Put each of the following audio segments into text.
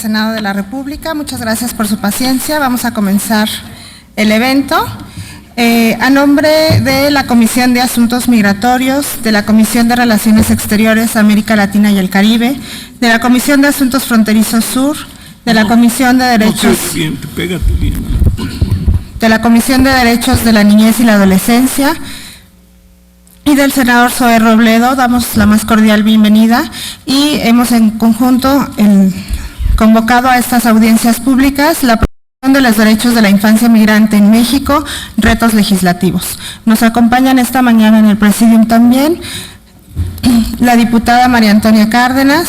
Senado de la República. Muchas gracias por su paciencia. Vamos a comenzar el evento. A nombre de la Comisión de Asuntos Migratorios, de la Comisión de Relaciones Exteriores, América Latina y el Caribe, de la Comisión de Asuntos Fronterizos Sur, de la Comisión de Derechos... de la Comisión de Derechos de la Niñez y la Adolescencia y del senador Zoé Robledo, damos la más cordial bienvenida y hemos en conjunto convocado a estas audiencias públicas la protección de los derechos de la infancia migrante en México, retos legislativos. Nos acompañan esta mañana en el presidium también la diputada María Antonia Cárdenas,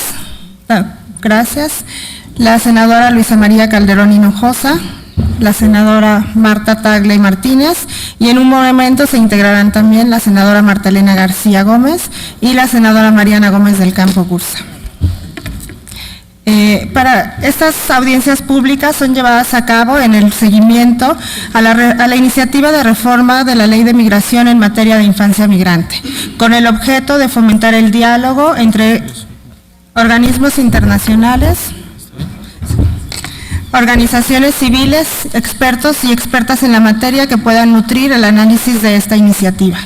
gracias, la senadora Luisa María Calderón Hinojosa, la senadora Marta Tagle Martínez, y en un momento se integrarán también la senadora Marta Elena García Gómez y la senadora Mariana Gómez del Campo Gursa. Para estas audiencias públicas son llevadas a cabo en el seguimiento a la iniciativa de reforma de la Ley de Migración en materia de infancia migrante, con el objeto de fomentar el diálogo entre organismos internacionales, organizaciones civiles, expertos y expertas en la materia que puedan nutrir el análisis de esta iniciativa.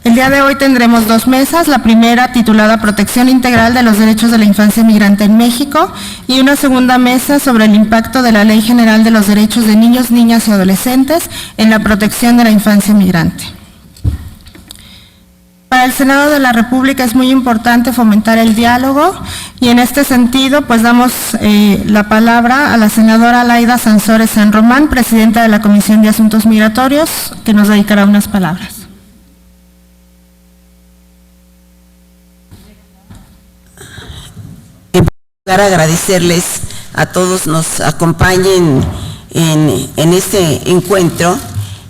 El día de hoy tendremos dos mesas, la primera titulada Protección Integral de los Derechos de la Infancia Migrante en México y una segunda mesa sobre el impacto de la Ley General de los Derechos de Niños, Niñas y Adolescentes en la protección de la infancia migrante. Para el Senado de la República es muy importante fomentar el diálogo y en este sentido pues damos la palabra a la senadora Laida Sansores San Román, presidenta de la Comisión de Asuntos Migratorios, que nos dedicará unas palabras. Para agradecerles a todos nos acompañen en este encuentro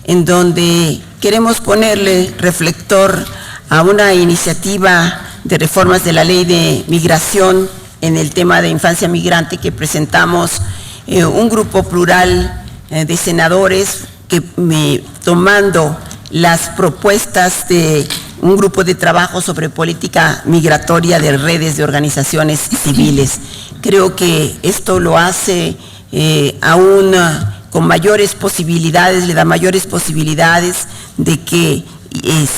en donde queremos ponerle reflector a una iniciativa de reformas de la Ley de Migración en el tema de infancia migrante que presentamos un grupo plural de senadores que tomando las propuestas de un grupo de trabajo sobre política migratoria de redes de organizaciones civiles. Creo que esto lo hace aún con mayores posibilidades, le da mayores posibilidades de que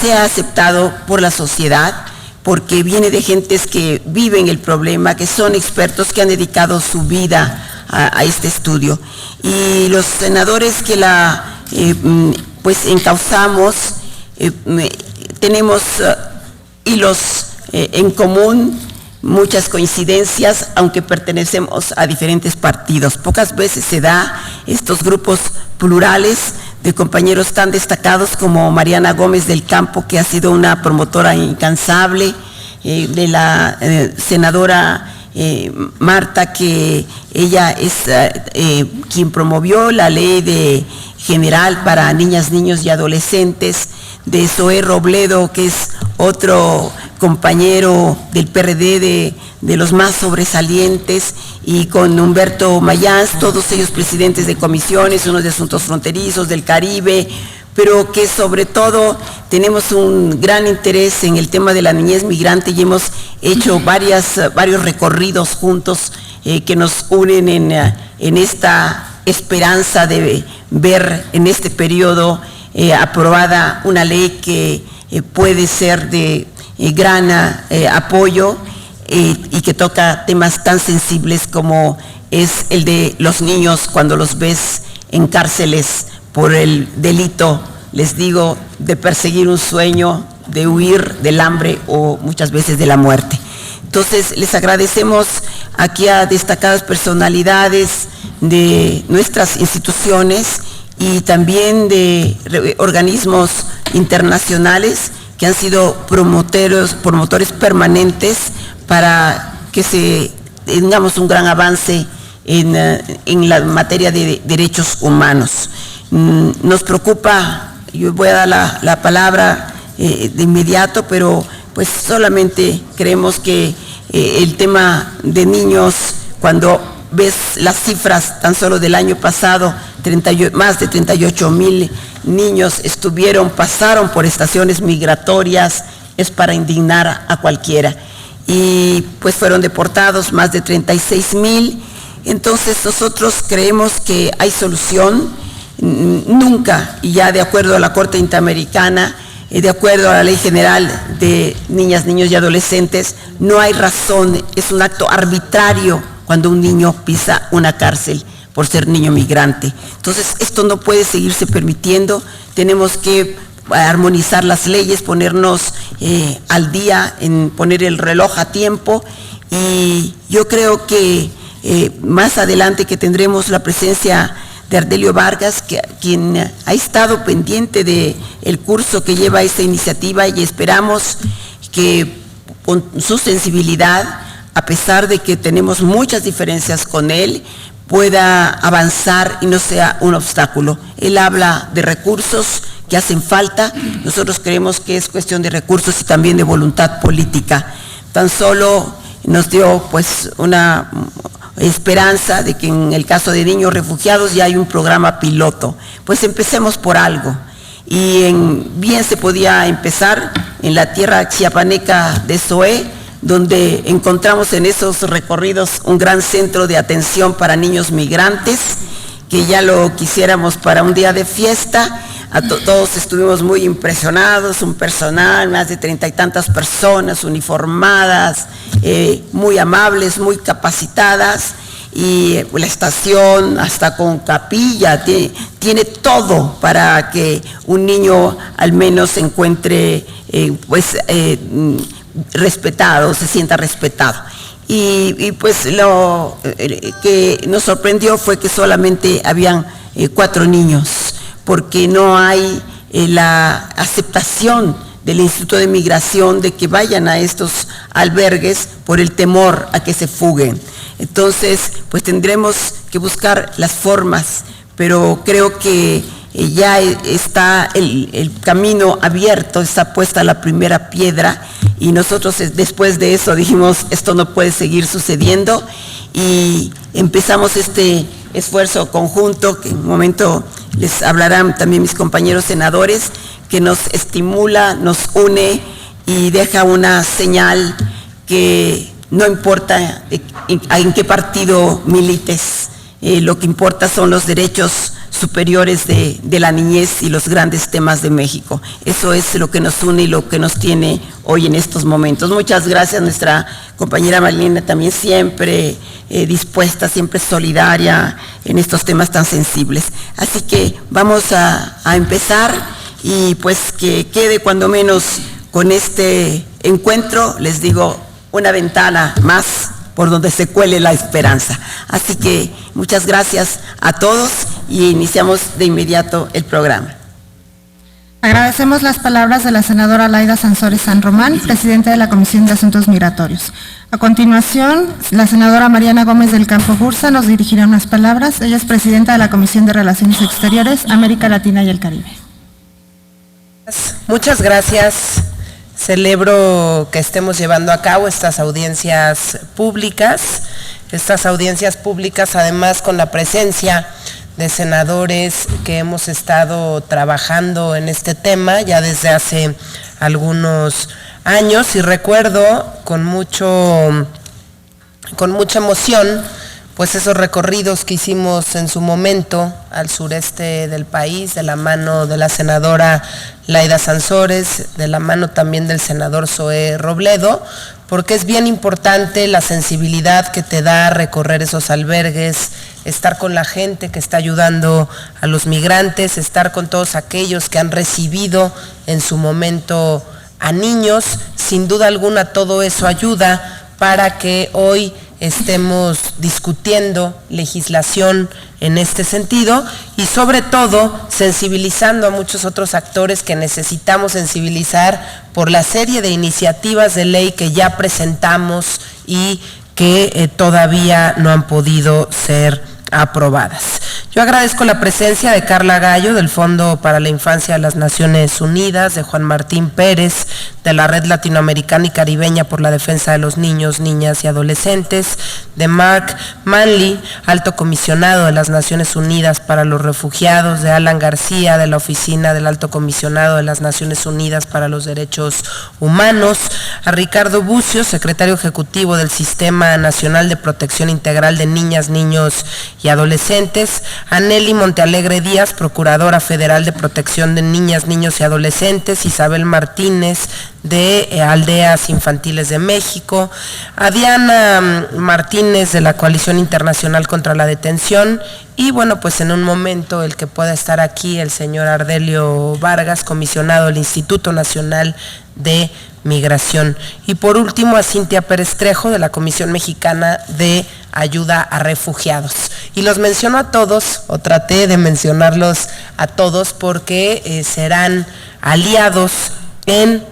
sea aceptado por la sociedad, porque viene de gentes que viven el problema, que son expertos, que han dedicado su vida a este estudio. Y los senadores que la pues encauzamos, tenemos hilos en común, muchas coincidencias, aunque pertenecemos a diferentes partidos. Pocas veces se da estos grupos plurales de compañeros tan destacados como Mariana Gómez del Campo, que ha sido una promotora incansable, de la senadora Marta, que ella es quien promovió la ley general para niñas, niños y adolescentes, de Zoé Robledo, que es otro compañero del PRD de los más sobresalientes, y con Humberto Mayans, todos ellos presidentes de comisiones, unos de Asuntos Fronterizos, del Caribe, pero que sobre todo tenemos un gran interés en el tema de la niñez migrante y hemos hecho varios recorridos juntos que nos unen en esta esperanza de ver en este periodo aprobada una ley que puede ser de gran apoyo y que toca temas tan sensibles como es el de los niños cuando los ves en cárceles por el delito, les digo, de perseguir un sueño, de huir del hambre o muchas veces de la muerte. Entonces, les agradecemos aquí a destacadas personalidades de nuestras instituciones y también de organismos internacionales que han sido promotores permanentes para que tengamos un gran avance en la materia de derechos humanos. Nos preocupa, yo voy a dar la palabra de inmediato, pero pues solamente creemos que el tema de niños, cuando ves las cifras tan solo del año pasado, más de 38,000 niños pasaron por estaciones migratorias, es para indignar a cualquiera. y pues fueron deportados más de 36,000. Entonces nosotros creemos que hay solución. Nunca, y ya de acuerdo a la Corte Interamericana, de acuerdo a la Ley General de Niñas, Niños y Adolescentes, no hay razón, es un acto arbitrario cuando un niño pisa una cárcel por ser niño migrante. Entonces, esto no puede seguirse permitiendo, tenemos que armonizar las leyes, ponernos al día, en poner el reloj a tiempo, y yo creo que más adelante que tendremos la presencia de Ardelio Vargas, quien ha estado pendiente del curso que lleva esta iniciativa, y esperamos que con su sensibilidad, a pesar de que tenemos muchas diferencias con él, pueda avanzar y no sea un obstáculo. Él habla de recursos que hacen falta, nosotros creemos que es cuestión de recursos y también de voluntad política. Tan solo nos dio pues una esperanza de que en el caso de niños refugiados ya hay un programa piloto. Pues empecemos por algo. Y bien se podía empezar en la tierra chiapaneca de Zoé, donde encontramos en esos recorridos un gran centro de atención para niños migrantes, que ya lo quisiéramos para un día de fiesta. Todos estuvimos muy impresionados, un personal, más de 30 y tantas personas uniformadas, muy amables, muy capacitadas, y la estación hasta con capilla, tiene todo para que un niño al menos se encuentre respetado, se sienta respetado. Y pues lo que nos sorprendió fue que solamente habían 4 niños, porque no hay la aceptación del Instituto de Migración de que vayan a estos albergues por el temor a que se fuguen. Entonces, pues tendremos que buscar las formas, pero creo que ya está el camino abierto, está puesta la primera piedra, y nosotros después de eso dijimos, esto no puede seguir sucediendo, y empezamos este esfuerzo conjunto, que en un momento les hablarán también mis compañeros senadores, que nos estimula, nos une y deja una señal que no importa en qué partido milites, lo que importa son los derechos superiores de la niñez y los grandes temas de México. Eso es lo que nos une y lo que nos tiene hoy en estos momentos. Muchas gracias, nuestra compañera Marlene, también siempre dispuesta, siempre solidaria en estos temas tan sensibles. Así que vamos a empezar, y pues que quede cuando menos con este encuentro, les digo, una ventana más por donde se cuele la esperanza. Así que muchas gracias a todos y iniciamos de inmediato el programa. Agradecemos las palabras de la senadora Laida Sansores San Román, presidenta de la Comisión de Asuntos Migratorios. A continuación, la senadora Mariana Gómez del Campo Bursa nos dirigirá unas palabras. Ella es presidenta de la Comisión de Relaciones Exteriores, América Latina y el Caribe. Muchas gracias. Celebro que estemos llevando a cabo estas audiencias públicas además con la presencia de senadores que hemos estado trabajando en este tema ya desde hace algunos años, y recuerdo con mucha emoción pues esos recorridos que hicimos en su momento al sureste del país, de la mano de la senadora Laida Sansores, de la mano también del senador Zoé Robledo, porque es bien importante la sensibilidad que te da recorrer esos albergues, estar con la gente que está ayudando a los migrantes, estar con todos aquellos que han recibido en su momento a niños. Sin duda alguna todo eso ayuda para que hoy estemos discutiendo legislación en este sentido, y sobre todo sensibilizando a muchos otros actores que necesitamos sensibilizar por la serie de iniciativas de ley que ya presentamos y que todavía no han podido ser aprobadas. Yo agradezco la presencia de Carla Gallo, del Fondo para la Infancia de las Naciones Unidas, de Juan Martín Pérez, de la Red Latinoamericana y Caribeña por la Defensa de los Niños, Niñas y Adolescentes, de Mark Manley, Alto Comisionado de las Naciones Unidas para los Refugiados, de Alan García, de la Oficina del Alto Comisionado de las Naciones Unidas para los Derechos Humanos, a Ricardo Bucio, Secretario Ejecutivo del Sistema Nacional de Protección Integral de Niñas, Niños y Adolescentes, a Nelly Montealegre Díaz, Procuradora Federal de Protección de Niñas, Niños y Adolescentes, Isabel Martínez, de Aldeas Infantiles de México, a Diana Martínez, de la Coalición Internacional contra la Detención, y bueno, pues en un momento el que pueda estar aquí el señor Ardelio Vargas, comisionado del Instituto Nacional de Migración. Y por último a Cintia Pérez Trejo, de la Comisión Mexicana de Ayuda a Refugiados. Y los menciono a todos, o traté de mencionarlos a todos, porque serán aliados en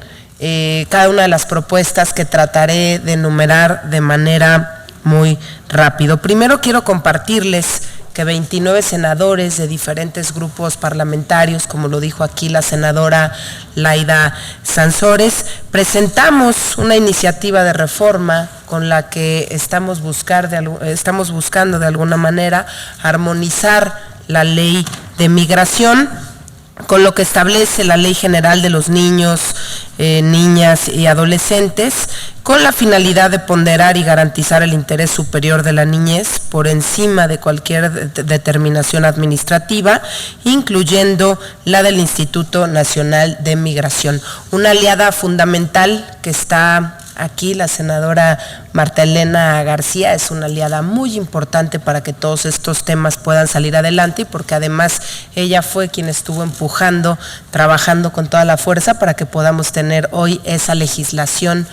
cada una de las propuestas que trataré de enumerar de manera muy rápido. Primero quiero compartirles que 29 senadores de diferentes grupos parlamentarios, como lo dijo aquí la senadora Laida Sansores, presentamos una iniciativa de reforma con la que estamos buscando de alguna manera armonizar la ley de migración con lo que establece la Ley General de los Niños, Niñas y Adolescentes, con la finalidad de ponderar y garantizar el interés superior de la niñez por encima de cualquier determinación administrativa, incluyendo la del Instituto Nacional de Migración. Una aliada fundamental que está aquí, la senadora Marta Elena García, es una aliada muy importante para que todos estos temas puedan salir adelante, y porque además ella fue quien estuvo empujando, trabajando con toda la fuerza para que podamos tener hoy esa legislación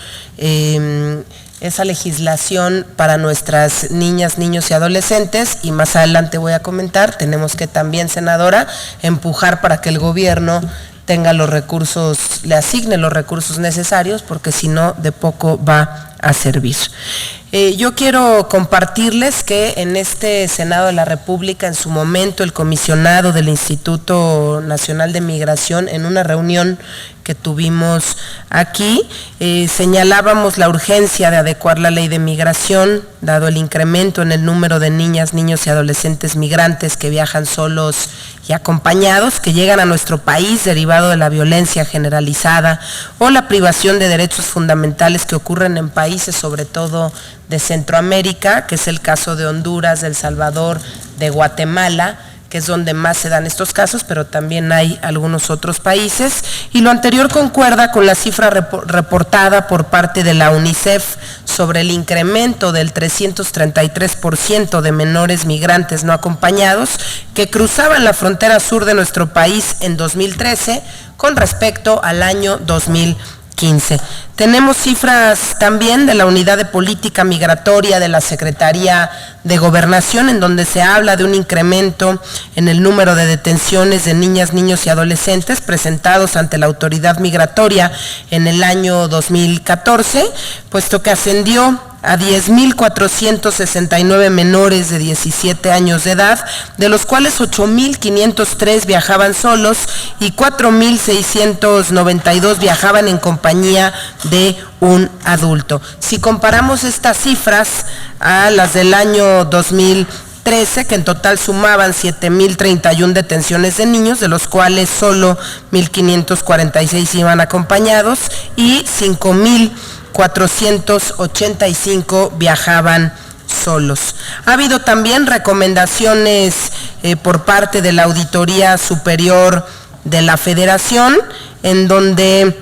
para nuestras niñas, niños y adolescentes. Y más adelante voy a comentar, tenemos que también, senadora, empujar para que el gobierno tenga los recursos, le asigne los recursos necesarios, porque si no, de poco va a servir. Yo quiero compartirles que en este Senado de la República, en su momento, el comisionado del Instituto Nacional de Migración, en una reunión que tuvimos aquí, señalábamos la urgencia de adecuar la ley de migración, dado el incremento en el número de niñas, niños y adolescentes migrantes que viajan solos y acompañados, que llegan a nuestro país derivado de la violencia generalizada o la privación de derechos fundamentales que ocurren en países, sobre todo de Centroamérica, que es el caso de Honduras, de El Salvador, de Guatemala, que es donde más se dan estos casos, pero también hay algunos otros países. Y lo anterior concuerda con la cifra reportada por parte de la UNICEF sobre el incremento del 333% de menores migrantes no acompañados que cruzaban la frontera sur de nuestro país en 2013 con respecto al año 2015. Tenemos cifras también de la Unidad de Política Migratoria de la Secretaría de Gobernación, en donde se habla de un incremento en el número de detenciones de niñas, niños y adolescentes presentados ante la autoridad migratoria en el año 2014, puesto que ascendió a 10.469 menores de 17 años de edad, de los cuales 8.503 viajaban solos y 4.692 viajaban en compañía de un adulto. Si comparamos estas cifras a las del año 2013, que en total sumaban 7.031 detenciones de niños, de los cuales solo 1.546 iban acompañados y 5.485 viajaban solos. Ha habido también recomendaciones por parte de la Auditoría Superior de la Federación, en donde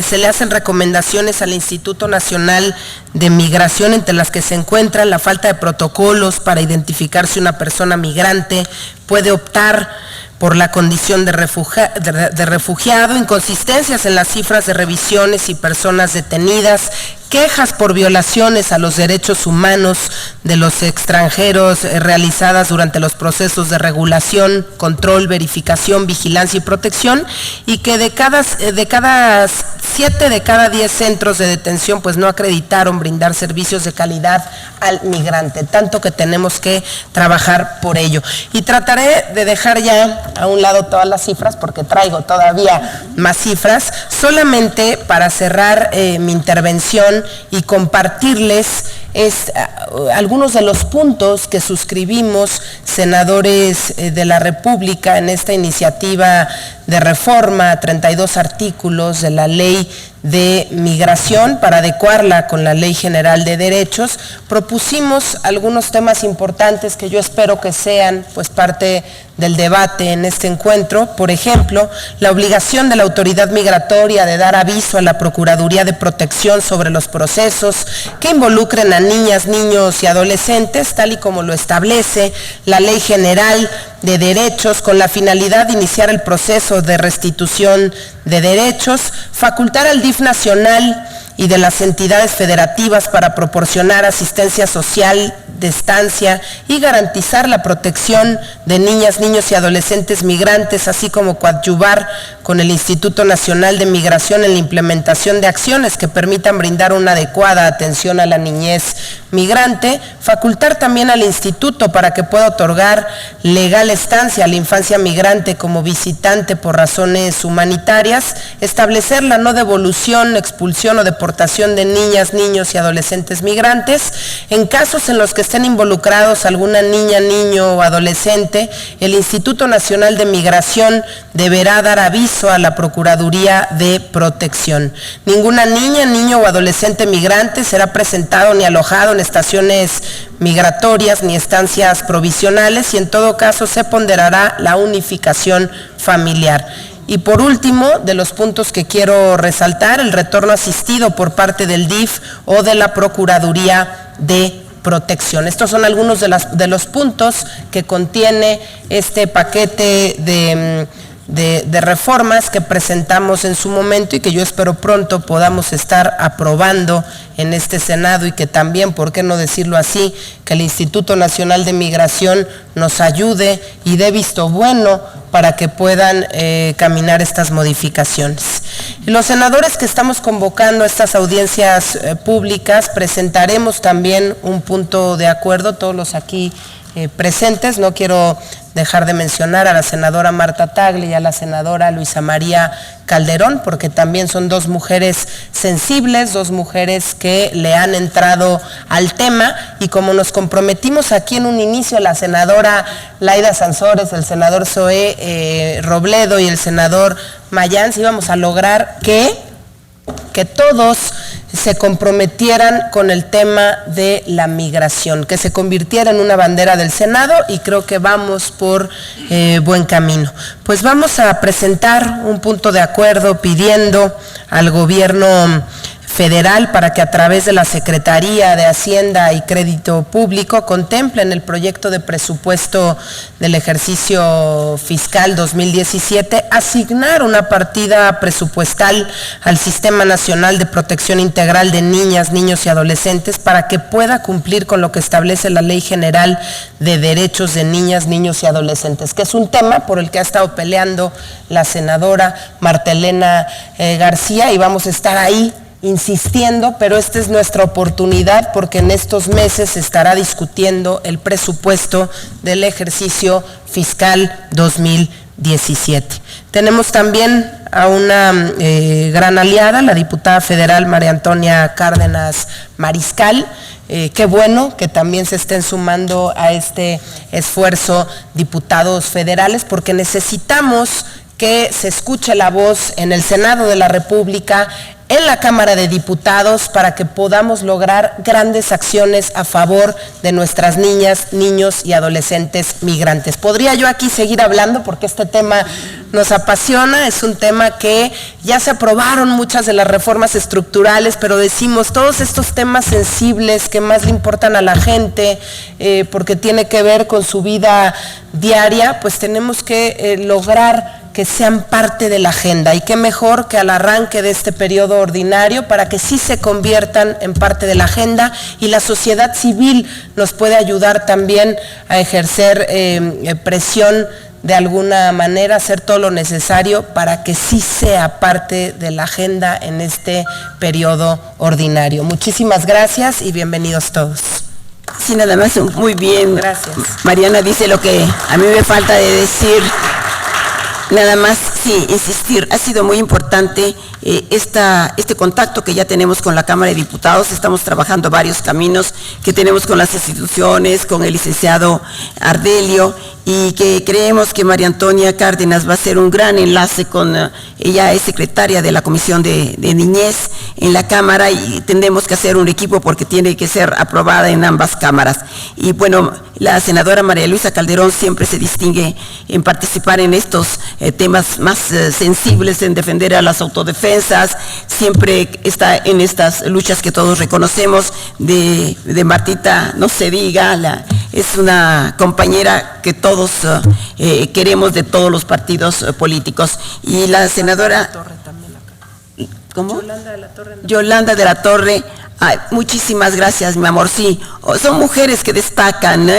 se le hacen recomendaciones al Instituto Nacional de Migración, entre las que se encuentran la falta de protocolos para identificar si una persona migrante puede optar por la condición de refugiado, inconsistencias en las cifras de revisiones y personas detenidas quejas por violaciones a los derechos humanos de los extranjeros realizadas durante los procesos de regulación, control, verificación, vigilancia y protección, y que de cada 7 de cada 10 centros de detención pues no acreditaron brindar servicios de calidad al migrante, tanto que tenemos que trabajar por ello. Y trataré de dejar ya a un lado todas las cifras porque traigo todavía más cifras, solamente para cerrar mi intervención y compartirles algunos de los puntos que suscribimos senadores de la República en esta iniciativa de reforma, 32 artículos de la Ley de Migración para adecuarla con la Ley General de Derechos. Propusimos algunos temas importantes que yo espero que sean pues parte del debate en este encuentro. Por ejemplo, la obligación de la autoridad migratoria de dar aviso a la Procuraduría de Protección sobre los procesos que involucren a niñas, niños y adolescentes, tal y como lo establece la Ley General de Derechos, con la finalidad de iniciar el proceso de restitución de derechos, facultar al DIF nacional y de las entidades federativas para proporcionar asistencia social de estancia y garantizar la protección de niñas, niños y adolescentes migrantes, así como coadyuvar con el Instituto Nacional de Migración en la implementación de acciones que permitan brindar una adecuada atención a la niñez migrante, facultar también al instituto para que pueda otorgar legal estancia a la infancia migrante como visitante por razones humanitarias, establecer la no devolución, expulsión o deportación de niñas, niños y adolescentes migrantes. En casos en los que estén involucrados alguna niña, niño o adolescente, el Instituto Nacional de Migración deberá dar aviso a la Procuraduría de Protección. Ninguna niña, niño o adolescente migrante será presentado ni alojado en estaciones migratorias ni estancias provisionales, y en todo caso se ponderará la unificación familiar. Y por último, de los puntos que quiero resaltar, el retorno asistido por parte del DIF o de la Procuraduría de Protección. Estos son algunos de los puntos que contiene este paquete de reformas que presentamos en su momento y que yo espero pronto podamos estar aprobando en este Senado, y que también, por qué no decirlo así, que el Instituto Nacional de Migración nos ayude y dé visto bueno para que puedan caminar estas modificaciones. Los senadores que estamos convocando a estas audiencias públicas presentaremos también un punto de acuerdo, todos los aquí presentes. No quiero dejar de mencionar a la senadora Marta Tagle y a la senadora Luisa María Calderón, porque también son dos mujeres sensibles, dos mujeres que le han entrado al tema, y como nos comprometimos aquí en un inicio, la senadora Laida Sansores, el senador Zoé Robledo y el senador Mayans, íbamos a lograr que todos se comprometieran con el tema de la migración, que se convirtiera en una bandera del Senado, y creo que vamos por buen camino. Pues vamos a presentar un punto de acuerdo pidiendo al gobierno federal para que a través de la Secretaría de Hacienda y Crédito Público contemplen el proyecto de presupuesto del ejercicio fiscal 2017, asignar una partida presupuestal al Sistema Nacional de Protección Integral de Niñas, Niños y Adolescentes para que pueda cumplir con lo que establece la Ley General de Derechos de Niñas, Niños y Adolescentes, que es un tema por el que ha estado peleando la senadora Marta Elena García, y vamos a estar ahí insistiendo, pero esta es nuestra oportunidad porque en estos meses se estará discutiendo el presupuesto del ejercicio fiscal 2017. Tenemos también a una gran aliada, la diputada federal María Antonia Cárdenas Mariscal. Qué bueno que también se estén sumando a este esfuerzo diputados federales, porque necesitamos que se escuche la voz en el Senado de la República, en la Cámara de Diputados, para que podamos lograr grandes acciones a favor de nuestras niñas, niños y adolescentes migrantes. Podría yo aquí seguir hablando porque este tema nos apasiona, es un tema que ya se aprobaron muchas de las reformas estructurales, pero decimos todos estos temas sensibles que más le importan a la gente, porque tiene que ver con su vida diaria, pues tenemos que lograr que sean parte de la agenda, y qué mejor que al arranque de este periodo ordinario para que sí se conviertan en parte de la agenda, y la sociedad civil nos puede ayudar también a ejercer presión de alguna manera, hacer todo lo necesario para que sí sea parte de la agenda en este periodo ordinario. Muchísimas gracias y bienvenidos todos. Sí, nada más, muy bien. Gracias. Mariana dice lo que a mí me falta de decir. Nada más, sí, insistir, ha sido muy importante este contacto que ya tenemos con la Cámara de Diputados. Estamos trabajando varios caminos que tenemos con las instituciones, con el licenciado Ardelio, y que creemos que María Antonia Cárdenas va a ser un gran enlace con, ella es secretaria de la Comisión de Niñez en la Cámara, y tendremos que hacer un equipo porque tiene que ser aprobada en ambas cámaras. Y bueno, la senadora María Luisa Calderón siempre se distingue en participar en estos temas más sensibles, en defender a las autodefensas, siempre está en estas luchas que todos reconocemos. De Martita no se diga, es una compañera que todos queremos, de todos los partidos políticos. Y la senadora... ¿Cómo? Yolanda de la Torre. Ay, muchísimas gracias, mi amor. Sí, son mujeres que destacan,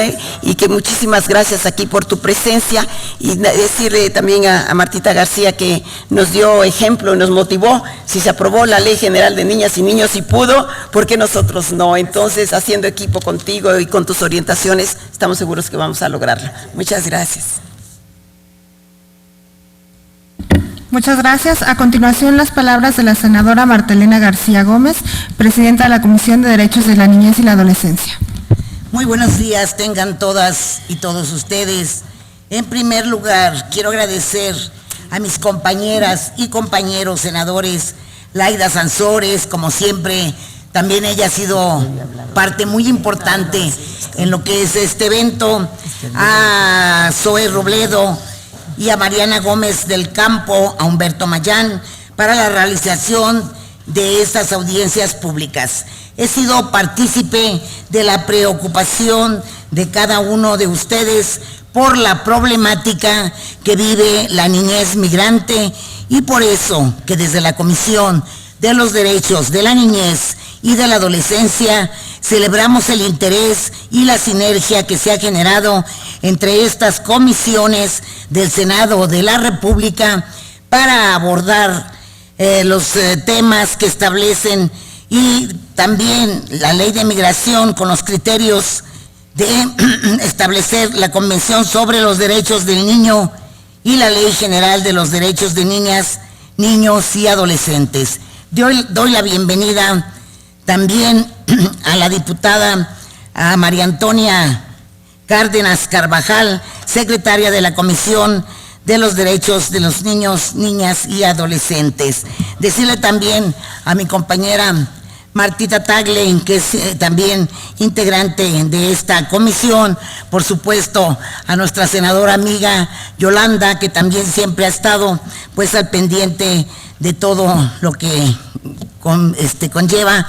y que muchísimas gracias aquí por tu presencia, y decirle también a Martita García que nos dio ejemplo, nos motivó. Si se aprobó la Ley General de Niñas y Niños y pudo, ¿por qué nosotros no? Entonces, haciendo equipo contigo y con tus orientaciones, estamos seguros que vamos a lograrlo. Muchas gracias. Muchas gracias. A continuación, las palabras de la senadora Martelena García Gómez, presidenta de la Comisión de Derechos de la Niñez y la Adolescencia. Muy buenos días tengan todas y todos ustedes. En primer lugar, quiero agradecer a mis compañeras y compañeros senadores, Laida Sansores, como siempre, también ella ha sido parte muy importante en lo que es este evento, a Zoe Robledo y a Mariana Gómez del Campo, a Humberto Mayán, para la realización de estas audiencias públicas. He sido partícipe de la preocupación de cada uno de ustedes por la problemática que vive la niñez migrante, y por eso que desde la Comisión de los Derechos de la Niñez y de la Adolescencia celebramos el interés y la sinergia que se ha generado entre estas comisiones del Senado de la República para abordar los temas que establecen, y también la ley de migración con los criterios de establecer la Convención sobre los Derechos del Niño y la Ley General de los Derechos de Niñas, Niños y Adolescentes. Doy la bienvenida también a la diputada a María Antonia Cárdenas Carvajal, secretaria de la Comisión de los Derechos de los Niños, Niñas y Adolescentes. Decirle también a mi compañera Martita Tagle, que es también integrante de esta comisión, por supuesto a nuestra senadora amiga Yolanda, que también siempre ha estado pues al pendiente de todo lo que conlleva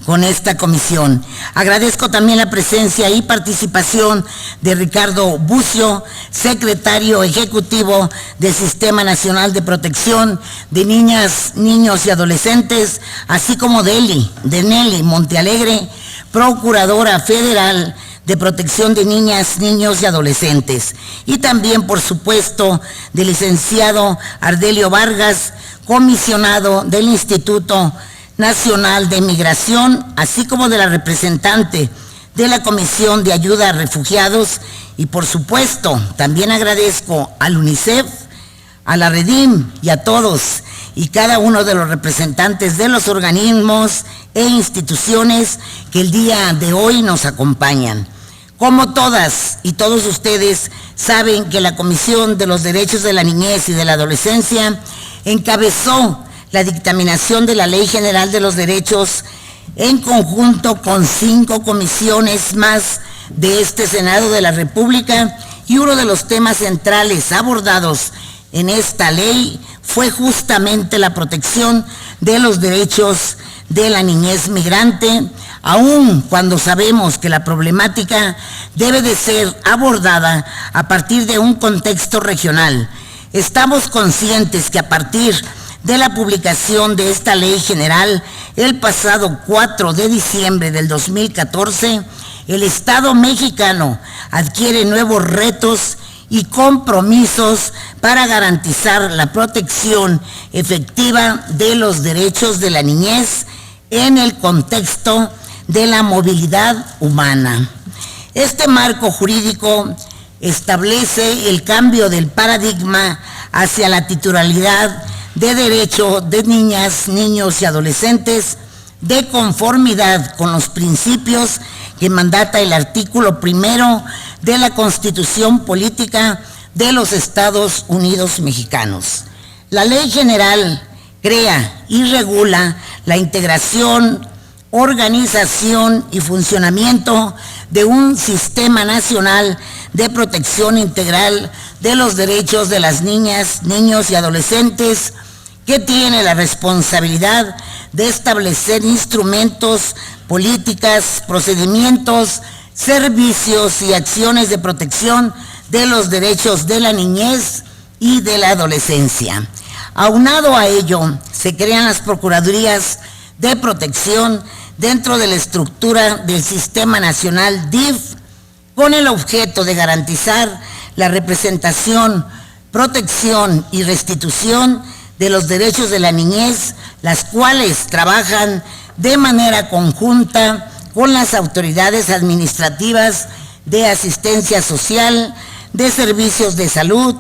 con esta comisión. Agradezco también la presencia y participación de Ricardo Bucio, secretario ejecutivo del Sistema Nacional de Protección de Niñas, Niños y Adolescentes, así como de Nelly Montealegre, procuradora federal de protección de niñas, niños y adolescentes. Y también, por supuesto, del licenciado Ardelio Vargas, comisionado del Instituto Nacional de Migración, así como de la representante de la Comisión de Ayuda a Refugiados. Y por supuesto, también agradezco al UNICEF, a la Redim y a todos y cada uno de los representantes de los organismos e instituciones que el día de hoy nos acompañan. Como todas y todos ustedes saben que la Comisión de los Derechos de la Niñez y de la Adolescencia encabezó la dictaminación de la Ley General de los Derechos en conjunto con 5 comisiones más de este Senado de la República, y uno de los temas centrales abordados en esta ley fue justamente la protección de los derechos de la niñez migrante, aun cuando sabemos que la problemática debe de ser abordada a partir de un contexto regional. Estamos conscientes que a partir de la publicación de esta ley general el pasado 4 de diciembre del 2014, el Estado mexicano adquiere nuevos retos y compromisos para garantizar la protección efectiva de los derechos de la niñez en el contexto de la movilidad humana. Este marco jurídico establece el cambio del paradigma hacia la titularidad de derecho de niñas, niños y adolescentes de conformidad con los principios que mandata el artículo 1 de la Constitución Política de los Estados Unidos Mexicanos. La Ley General crea y regula la integración, organización y funcionamiento de un sistema nacional de protección integral de los derechos de las niñas, niños y adolescentes, que tiene la responsabilidad de establecer instrumentos, políticas, procedimientos, servicios y acciones de protección de los derechos de la niñez y de la adolescencia. Aunado a ello, se crean las Procuradurías de Protección dentro de la estructura del Sistema Nacional DIF, con el objeto de garantizar la representación, protección y restitución de los derechos de la niñez, las cuales trabajan de manera conjunta con las autoridades administrativas de asistencia social, de servicios de salud,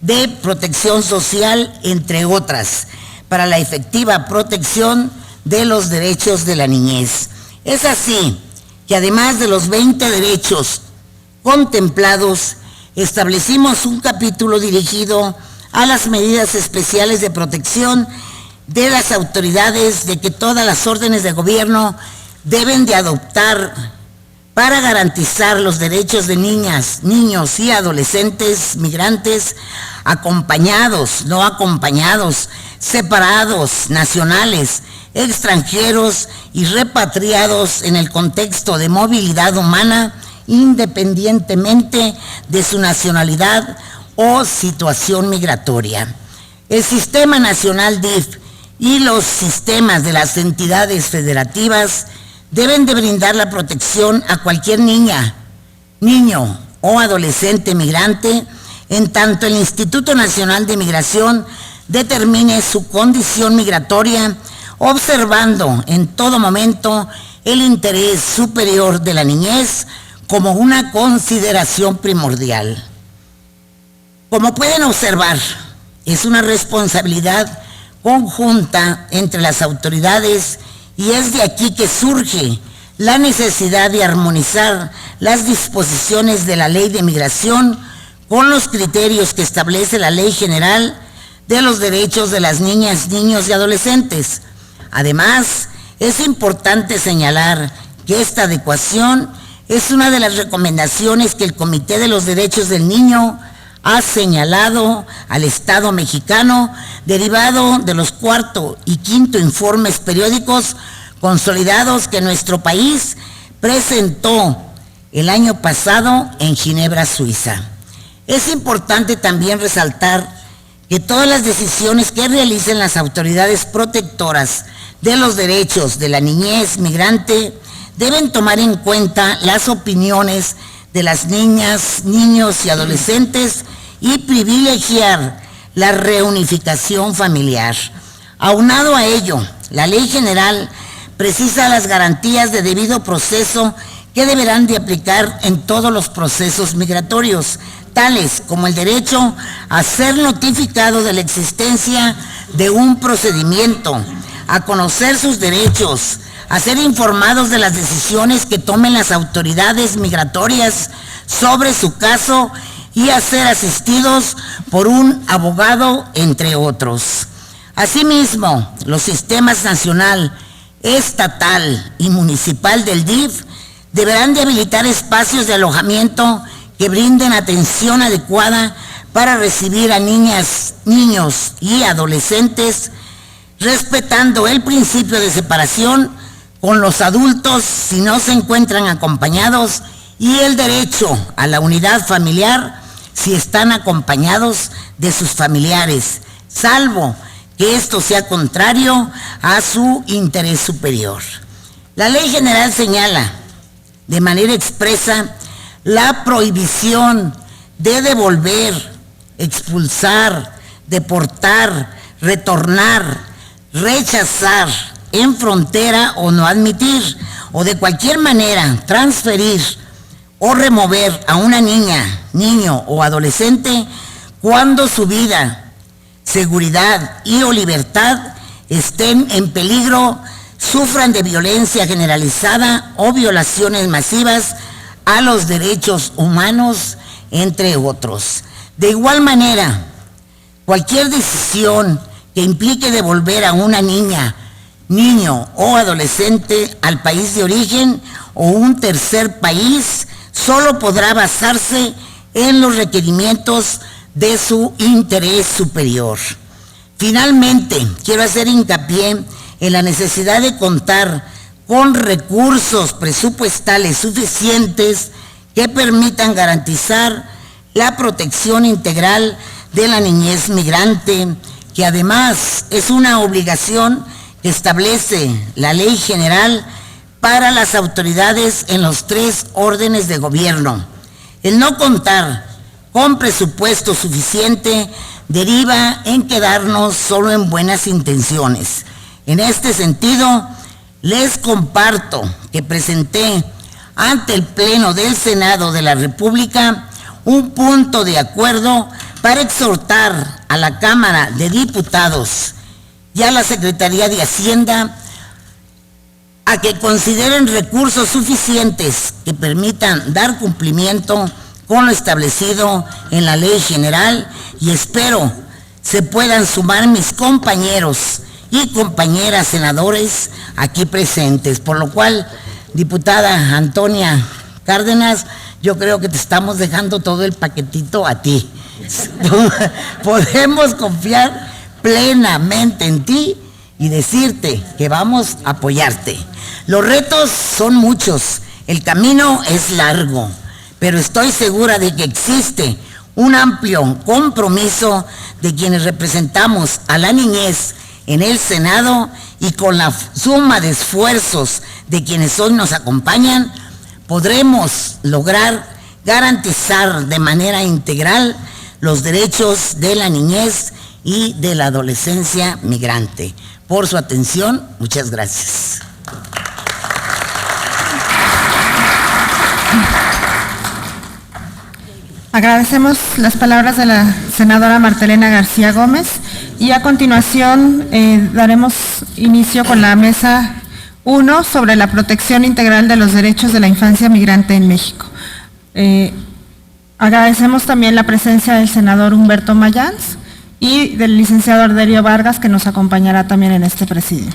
de protección social, entre otras, para la efectiva protección de los derechos de la niñez. Es así que además de los 20 derechos contemplados, establecimos un capítulo dirigido a las medidas especiales de protección de las autoridades de que todas las órdenes de gobierno deben de adoptar para garantizar los derechos de niñas, niños y adolescentes migrantes, acompañados, no acompañados, separados, nacionales, extranjeros y repatriados en el contexto de movilidad humana, independientemente de su nacionalidad o situación migratoria. El Sistema Nacional DIF y los sistemas de las entidades federativas deben de brindar la protección a cualquier niña, niño o adolescente migrante, en tanto el Instituto Nacional de Migración determine su condición migratoria, observando en todo momento el interés superior de la niñez como una consideración primordial. Como pueden observar, es una responsabilidad conjunta entre las autoridades y es de aquí que surge la necesidad de armonizar las disposiciones de la Ley de Migración con los criterios que establece la Ley General de los Derechos de las Niñas, Niños y Adolescentes. Además, es importante señalar que esta adecuación es una de las recomendaciones que el Comité de los Derechos del Niño ha señalado al Estado mexicano, derivado de los cuarto y quinto informes periódicos consolidados que nuestro país presentó el año pasado en Ginebra, Suiza. Es importante también resaltar que todas las decisiones que realicen las autoridades protectoras de los derechos de la niñez migrante deben tomar en cuenta las opiniones de las niñas, niños y adolescentes y privilegiar la reunificación familiar. Aunado a ello, la Ley General precisa las garantías de debido proceso que deberán de aplicar en todos los procesos migratorios, tales como el derecho a ser notificado de la existencia de un procedimiento, a conocer sus derechos, a ser informados de las decisiones que tomen las autoridades migratorias sobre su caso y a ser asistidos por un abogado, entre otros. Asimismo, los sistemas nacional, estatal y municipal del DIF deberán de habilitar espacios de alojamiento que brinden atención adecuada para recibir a niñas, niños y adolescentes, respetando el principio de separación con los adultos si no se encuentran acompañados y el derecho a la unidad familiar si están acompañados de de sus familiares, salvo que esto sea contrario a su interés superior. La Ley General señala de manera expresa la prohibición de devolver, expulsar, deportar, retornar, rechazar en frontera o no admitir, o de cualquier manera transferir o remover a una niña, niño o adolescente cuando su vida, seguridad y o libertad estén en peligro, sufran de violencia generalizada o violaciones masivas a los derechos humanos, entre otros. De igual manera, cualquier decisión que implique devolver a una niña, niño o adolescente al país de origen o un tercer país solo podrá basarse en los requerimientos de su interés superior. Finalmente, quiero hacer hincapié en la necesidad de contar con recursos presupuestales suficientes que permitan garantizar la protección integral de la niñez migrante, que además es una obligación que establece la Ley General para las autoridades en los 3 órdenes de gobierno. El no contar con presupuesto suficiente deriva en quedarnos solo en buenas intenciones. En este sentido, les comparto que presenté ante el Pleno del Senado de la República un punto de acuerdo para exhortar a la Cámara de Diputados y a la Secretaría de Hacienda a que consideren recursos suficientes que permitan dar cumplimiento con lo establecido en la Ley General, y espero se puedan sumar mis compañeros y compañeras senadores aquí presentes, por lo cual, diputada Antonia Cárdenas, yo creo que te estamos dejando todo el paquetito a ti. Podemos confiar plenamente en ti y decirte que vamos a apoyarte. Los retos son muchos, el camino es largo, pero estoy segura de que existe un amplio compromiso de quienes representamos a la niñez en el Senado, y con la suma de esfuerzos de quienes hoy nos acompañan, podremos lograr garantizar de manera integral los derechos de la niñez y de la adolescencia migrante. Por su atención, muchas gracias. Agradecemos las palabras de la senadora Martelena García Gómez, y a continuación daremos inicio con la mesa 1 sobre la protección integral de los derechos de la infancia migrante en México. Agradecemos también la presencia del senador Humberto Mayans y del licenciado Ardelio Vargas, que nos acompañará también en este presidio.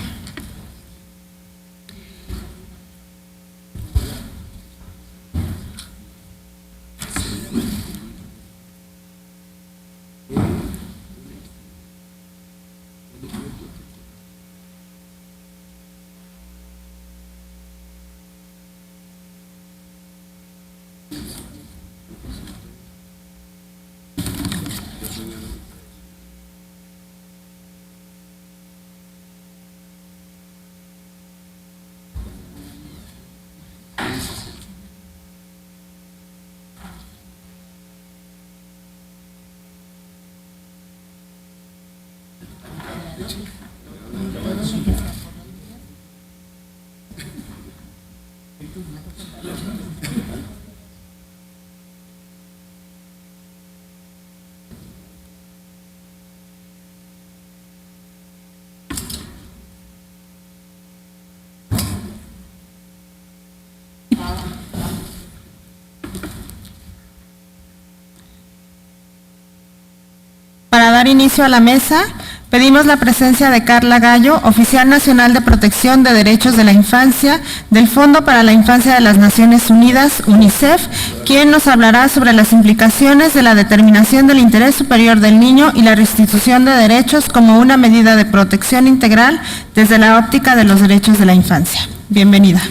Para dar inicio a la mesa, pedimos la presencia de Carla Gallo, oficial nacional de protección de derechos de la infancia del Fondo para la Infancia de las Naciones Unidas, UNICEF, quien nos hablará sobre las implicaciones de la determinación del interés superior del niño y la restitución de derechos como una medida de protección integral desde la óptica de los derechos de la infancia. Bienvenida.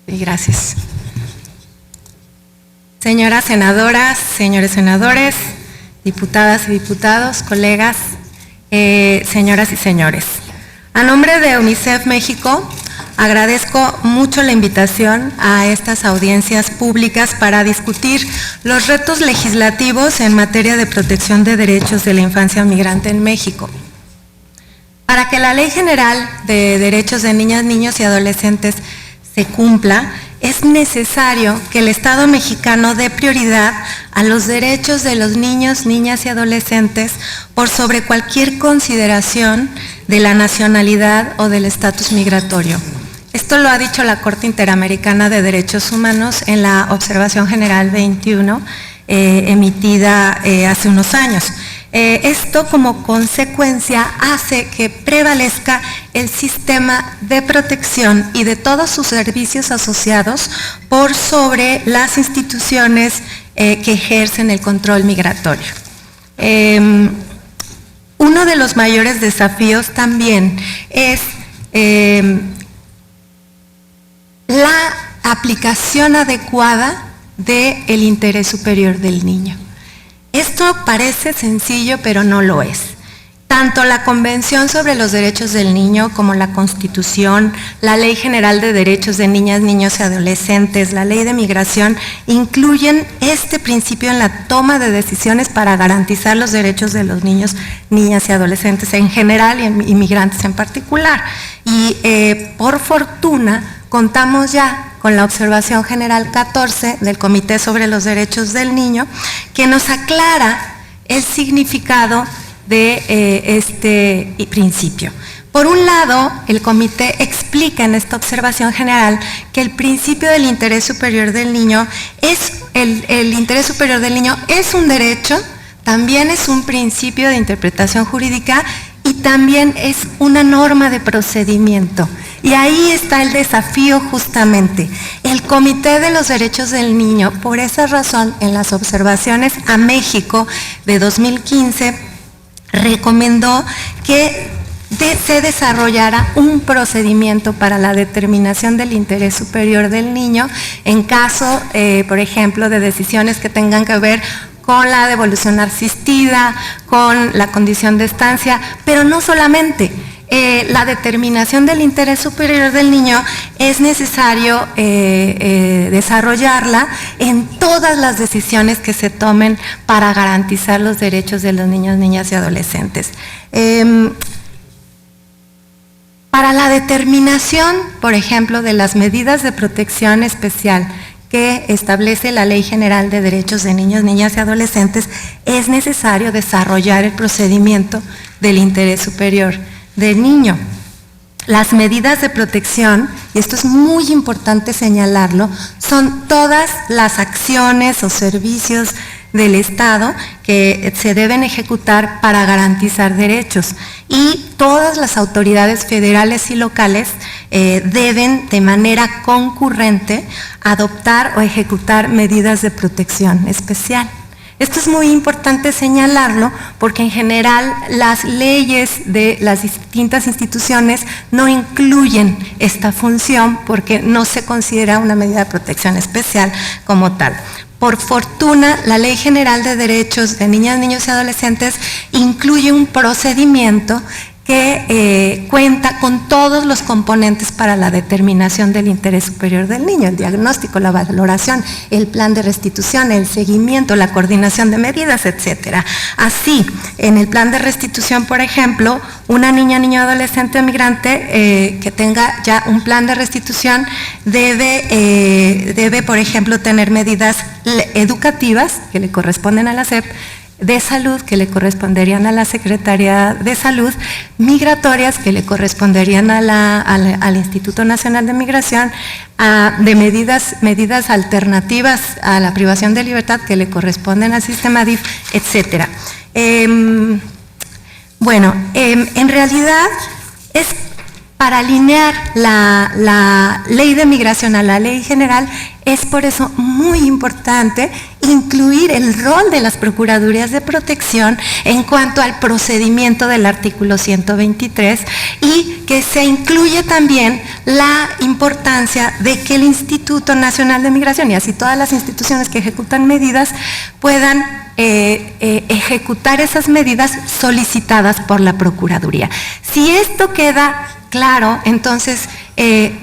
Sí, gracias. Señoras senadoras, señores senadores, diputadas y diputados, colegas, señoras y señores. A nombre de UNICEF México, agradezco mucho la invitación a estas audiencias públicas para discutir los retos legislativos en materia de protección de derechos de la infancia migrante en México. Para que la Ley General de Derechos de Niñas, Niños y Adolescentes se cumpla, es necesario que el Estado mexicano dé prioridad a los derechos de los niños, niñas y adolescentes por sobre cualquier consideración de la nacionalidad o del estatus migratorio. Esto lo ha dicho la Corte Interamericana de Derechos Humanos en la Observación General 21, emitida hace unos años. Esto como consecuencia hace que prevalezca el sistema de protección y de todos sus servicios asociados por sobre las instituciones que ejercen el control migratorio. Uno de los mayores desafíos también es la aplicación adecuada del interés superior del niño. Esto parece sencillo, pero no lo es. Tanto la Convención sobre los Derechos del Niño como la Constitución, la Ley General de Derechos de Niñas, Niños y Adolescentes, la Ley de Migración, incluyen este principio en la toma de decisiones para garantizar los derechos de los niños, niñas y adolescentes en general y inmigrantes en particular. Y por fortuna, contamos ya con la Observación General 14 del Comité sobre los Derechos del Niño, que nos aclara el significado de este principio. Por un lado, el comité explica en esta observación general que el principio del interés superior del niño el interés superior del niño es un derecho, también es un principio de interpretación jurídica y también es una norma de procedimiento. Y ahí está el desafío justamente. El Comité de los Derechos del Niño, por esa razón, en las observaciones a México de 2015, recomendó que se desarrollara un procedimiento para la determinación del interés superior del niño en caso, por ejemplo, de decisiones que tengan que ver con la devolución asistida, con la condición de estancia, pero no solamente. La determinación del interés superior del niño es necesario desarrollarla en todas las decisiones que se tomen para garantizar los derechos de los niños, niñas y adolescentes. Para la determinación, por ejemplo, de las medidas de protección especial que establece la Ley General de Derechos de Niños, Niñas y Adolescentes, es necesario desarrollar el procedimiento del interés superior del niño. Las medidas de protección, y esto es muy importante señalarlo, son todas las acciones o servicios del Estado que se deben ejecutar para garantizar derechos. Y todas las autoridades federales y locales deben de manera concurrente adoptar o ejecutar medidas de protección especial. Esto es muy importante señalarlo porque en general las leyes de las distintas instituciones no incluyen esta función porque no se considera una medida de protección especial como tal. Por fortuna, la Ley General de Derechos de Niñas, Niños y Adolescentes incluye un procedimiento que cuenta con todos los componentes para la determinación del interés superior del niño, el diagnóstico, la valoración, el plan de restitución, el seguimiento, la coordinación de medidas, etc. Así, en el plan de restitución, por ejemplo, una niña, niño, adolescente migrante que tenga ya un plan de restitución debe, por ejemplo, tener medidas educativas que le corresponden a la SEP, de salud que le corresponderían a la Secretaría de Salud, migratorias que le corresponderían al Instituto Nacional de Migración, de medidas alternativas a la privación de libertad que le corresponden al sistema DIF, etc. En realidad es para alinear la ley de migración a la ley general, es por eso muy importante incluir el rol de las Procuradurías de Protección en cuanto al procedimiento del artículo 123 y que se incluye también la importancia de que el Instituto Nacional de Migración y así todas las instituciones que ejecutan medidas puedan ejecutar esas medidas solicitadas por la Procuraduría. Si esto queda claro, entonces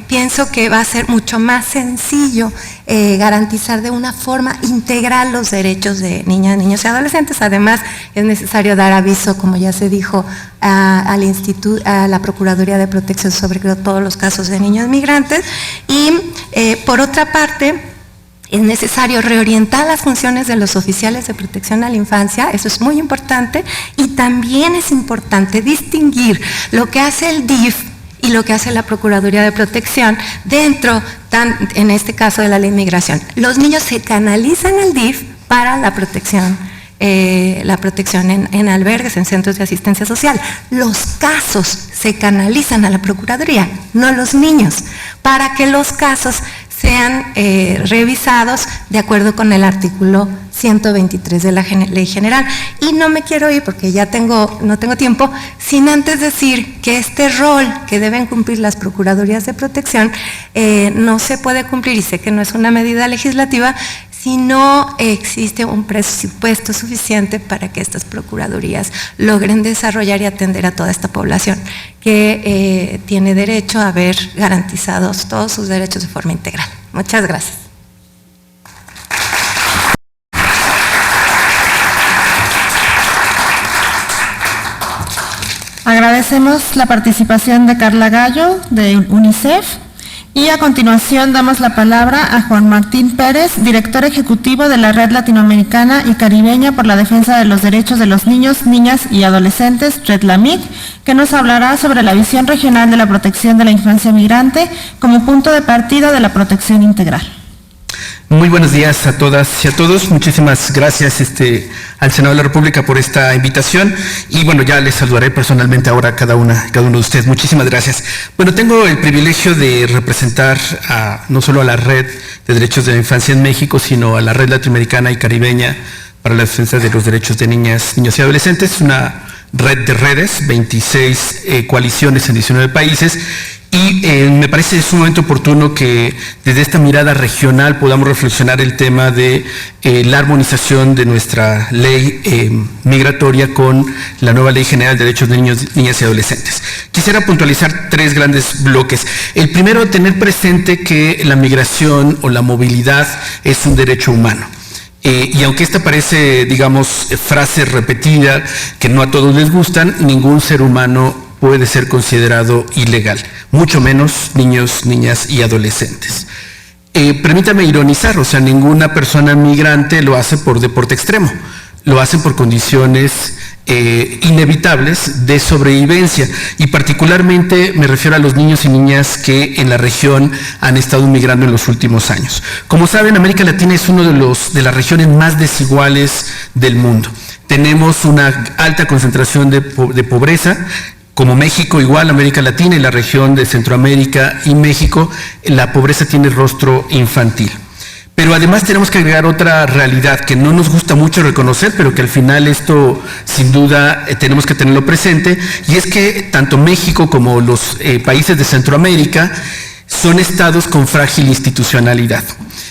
pienso que va a ser mucho más sencillo garantizar de una forma integral los derechos de niñas, niños y adolescentes. Además, es necesario dar aviso, como ya se dijo, al instituto, a la Procuraduría de Protección sobre todos los casos de niños migrantes. Y por otra parte, es necesario reorientar las funciones de los oficiales de protección a la infancia, eso es muy importante, y también es importante distinguir lo que hace el DIF y lo que hace la Procuraduría de Protección dentro, en este caso, de la ley de migración. Los niños se canalizan al DIF para la protección en albergues, en centros de asistencia social. Los casos se canalizan a la Procuraduría, no los niños, para que los casos sean revisados de acuerdo con el artículo 123 de la Ley General. Y no me quiero ir porque ya no tengo tiempo, sin antes decir que este rol que deben cumplir las Procuradurías de Protección no se puede cumplir, y sé que no es una medida legislativa, si no existe un presupuesto suficiente para que estas procuradurías logren desarrollar y atender a toda esta población que tiene derecho a ver garantizados todos sus derechos de forma integral. Muchas gracias. Agradecemos la participación de Carla Gallo, de UNICEF. Y a continuación damos la palabra a Juan Martín Pérez, director ejecutivo de la Red Latinoamericana y Caribeña por la Defensa de los Derechos de los Niños, Niñas y Adolescentes, RedLAMIC, que nos hablará sobre la visión regional de la protección de la infancia migrante como punto de partida de la protección integral. Muy buenos días a todas y a todos. Muchísimas gracias al Senado de la República por esta invitación. Y bueno, ya les saludaré personalmente ahora a cada uno de ustedes. Muchísimas gracias. Bueno, tengo el privilegio de representar no solo a la Red de Derechos de la Infancia en México, sino a la Red Latinoamericana y Caribeña para la Defensa de los Derechos de Niñas, Niños y Adolescentes. Una red de redes, 26 coaliciones en 19 países. Y me parece sumamente oportuno que desde esta mirada regional podamos reflexionar el tema de la armonización de nuestra ley migratoria con la nueva Ley General de Derechos de Niños, Niñas y Adolescentes. Quisiera puntualizar 3 grandes bloques. El primero, tener presente que la migración o la movilidad es un derecho humano. Y aunque esta parece, digamos, frase repetida que no a todos les gustan, ningún ser humano puede ser considerado ilegal, mucho menos niños, niñas y adolescentes. Permítame ironizar, o sea, ninguna persona migrante lo hace por deporte extremo, lo hacen por condiciones inevitables de sobrevivencia, y particularmente me refiero a los niños y niñas que en la región han estado migrando en los últimos años. Como saben, América Latina es una de las regiones más desiguales del mundo. Tenemos una alta concentración de pobreza. Como México, igual América Latina y la región de Centroamérica y México, la pobreza tiene rostro infantil. Pero además tenemos que agregar otra realidad que no nos gusta mucho reconocer, pero que al final esto sin duda tenemos que tenerlo presente, y es que tanto México como los países de Centroamérica son estados con frágil institucionalidad.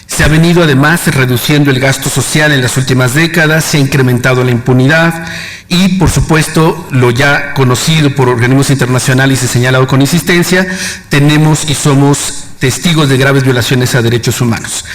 Se ha venido además reduciendo el gasto social en las últimas décadas, se ha incrementado la impunidad y, por supuesto, lo ya conocido por organismos internacionales y señalado con insistencia, tenemos y somos testigos de graves violaciones a derechos humanos.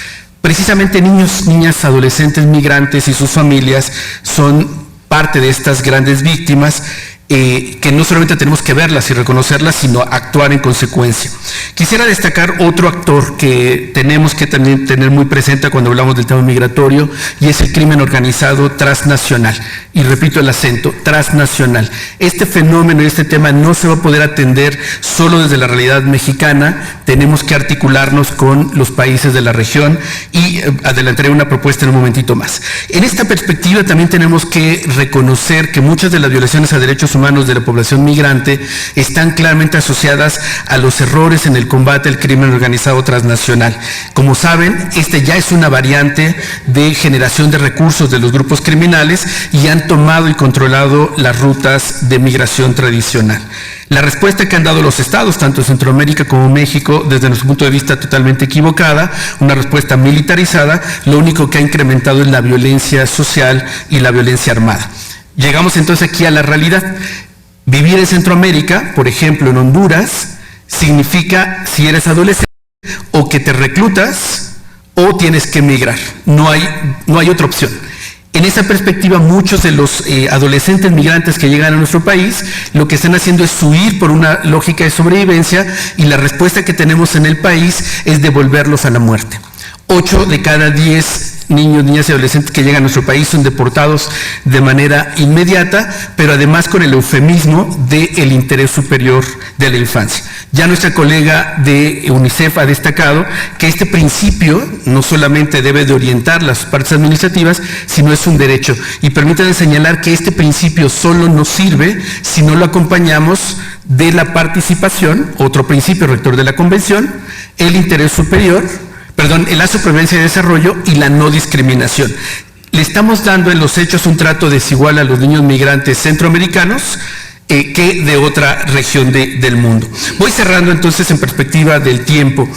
Precisamente niños, niñas, adolescentes migrantes y sus familias son parte de estas grandes víctimas que no solamente tenemos que verlas y reconocerlas, sino actuar en consecuencia. Quisiera destacar otro actor que tenemos que también tener muy presente cuando hablamos del tema migratorio, y es el crimen organizado transnacional. Y repito el acento, transnacional. Este fenómeno y este tema no se va a poder atender solo desde la realidad mexicana, tenemos que articularnos con los países de la región y adelantaré una propuesta en un momentito más. En esta perspectiva también tenemos que reconocer que muchas de las violaciones a derechos humanos de la población migrante están claramente asociadas a los errores en el combate al crimen organizado transnacional. Como saben, este ya es una variante de generación de recursos de los grupos criminales y han tomado y controlado las rutas de migración tradicional. La respuesta que han dado los estados, tanto Centroamérica como México, desde nuestro punto de vista totalmente equivocada, una respuesta militarizada, lo único que ha incrementado es la violencia social y la violencia armada. Llegamos entonces aquí a la realidad. Vivir en Centroamérica, por ejemplo en Honduras, significa, si eres adolescente, o que te reclutas o tienes que emigrar. No hay otra opción. En esa perspectiva, muchos de los adolescentes migrantes que llegan a nuestro país, lo que están haciendo es huir por una lógica de sobrevivencia y la respuesta que tenemos en el país es devolverlos a la muerte. 8 de cada 10 niños, niñas y adolescentes que llegan a nuestro país son deportados de manera inmediata, pero además con el eufemismo del interés superior de la infancia. Ya nuestra colega de UNICEF ha destacado que este principio no solamente debe de orientar las partes administrativas, sino es un derecho. Y permítanme señalar que este principio solo nos sirve si no lo acompañamos de la participación, otro principio rector de la Convención, el interés superior, la supervivencia y desarrollo y la no discriminación. Le estamos dando en los hechos un trato desigual a los niños migrantes centroamericanos que de otra región del mundo. Voy cerrando entonces en perspectiva del tiempo.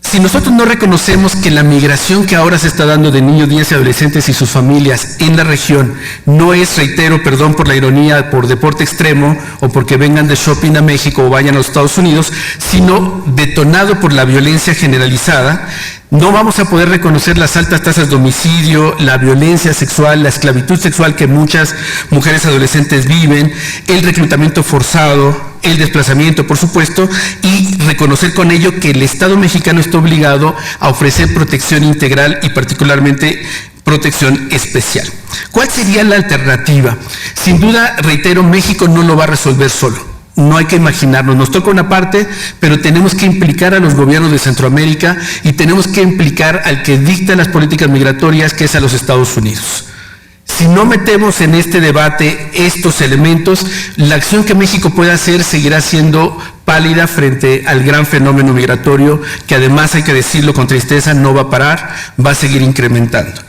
Si nosotros no reconocemos que la migración que ahora se está dando de niños, niñas y adolescentes y sus familias en la región no es, reitero, perdón por la ironía, por deporte extremo o porque vengan de shopping a México o vayan a los Estados Unidos, sino detonado por la violencia generalizada, no vamos a poder reconocer las altas tasas de homicidio, la violencia sexual, la esclavitud sexual que muchas mujeres adolescentes viven, el reclutamiento forzado, el desplazamiento, por supuesto, y reconocer con ello que el Estado mexicano está obligado a ofrecer protección integral y particularmente protección especial. ¿Cuál sería la alternativa? Sin duda, reitero, México no lo va a resolver solo. No hay que imaginarnos, nos toca una parte, pero tenemos que implicar a los gobiernos de Centroamérica y tenemos que implicar al que dicta las políticas migratorias, que es a los Estados Unidos. Si no metemos en este debate estos elementos, la acción que México puede hacer seguirá siendo pálida frente al gran fenómeno migratorio, que además, hay que decirlo con tristeza, no va a parar, va a seguir incrementando.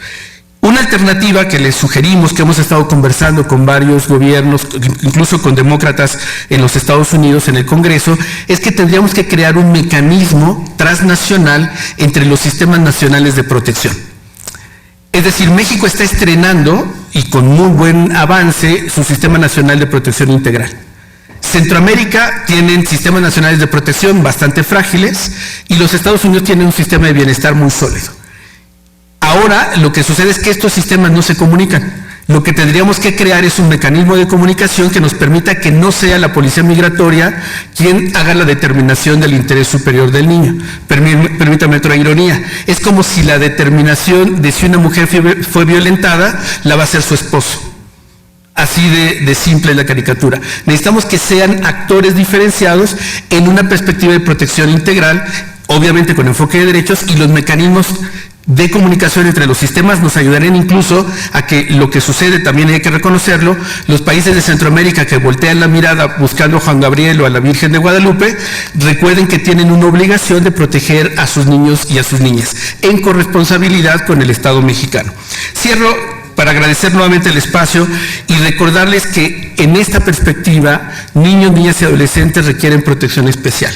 Una alternativa que les sugerimos, que hemos estado conversando con varios gobiernos, incluso con demócratas en los Estados Unidos, en el Congreso, es que tendríamos que crear un mecanismo transnacional entre los sistemas nacionales de protección. Es decir, México está estrenando, y con muy buen avance, su Sistema Nacional de Protección Integral. Centroamérica tienen sistemas nacionales de protección bastante frágiles y los Estados Unidos tienen un sistema de bienestar muy sólido. Ahora lo que sucede es que estos sistemas no se comunican. Lo que tendríamos que crear es un mecanismo de comunicación que nos permita que no sea la policía migratoria quien haga la determinación del interés superior del niño. Permítame otra ironía. Es como si la determinación de si una mujer fue violentada la va a hacer su esposo. Así de simple es la caricatura. Necesitamos que sean actores diferenciados en una perspectiva de protección integral, obviamente con enfoque de derechos, y los mecanismos de comunicación entre los sistemas nos ayudarán incluso a que lo que sucede, también hay que reconocerlo, los países de Centroamérica que voltean la mirada buscando a Juan Gabriel o a la Virgen de Guadalupe, recuerden que tienen una obligación de proteger a sus niños y a sus niñas, en corresponsabilidad con el Estado mexicano. Cierro para agradecer nuevamente el espacio y recordarles que en esta perspectiva, niños, niñas y adolescentes requieren protección especial.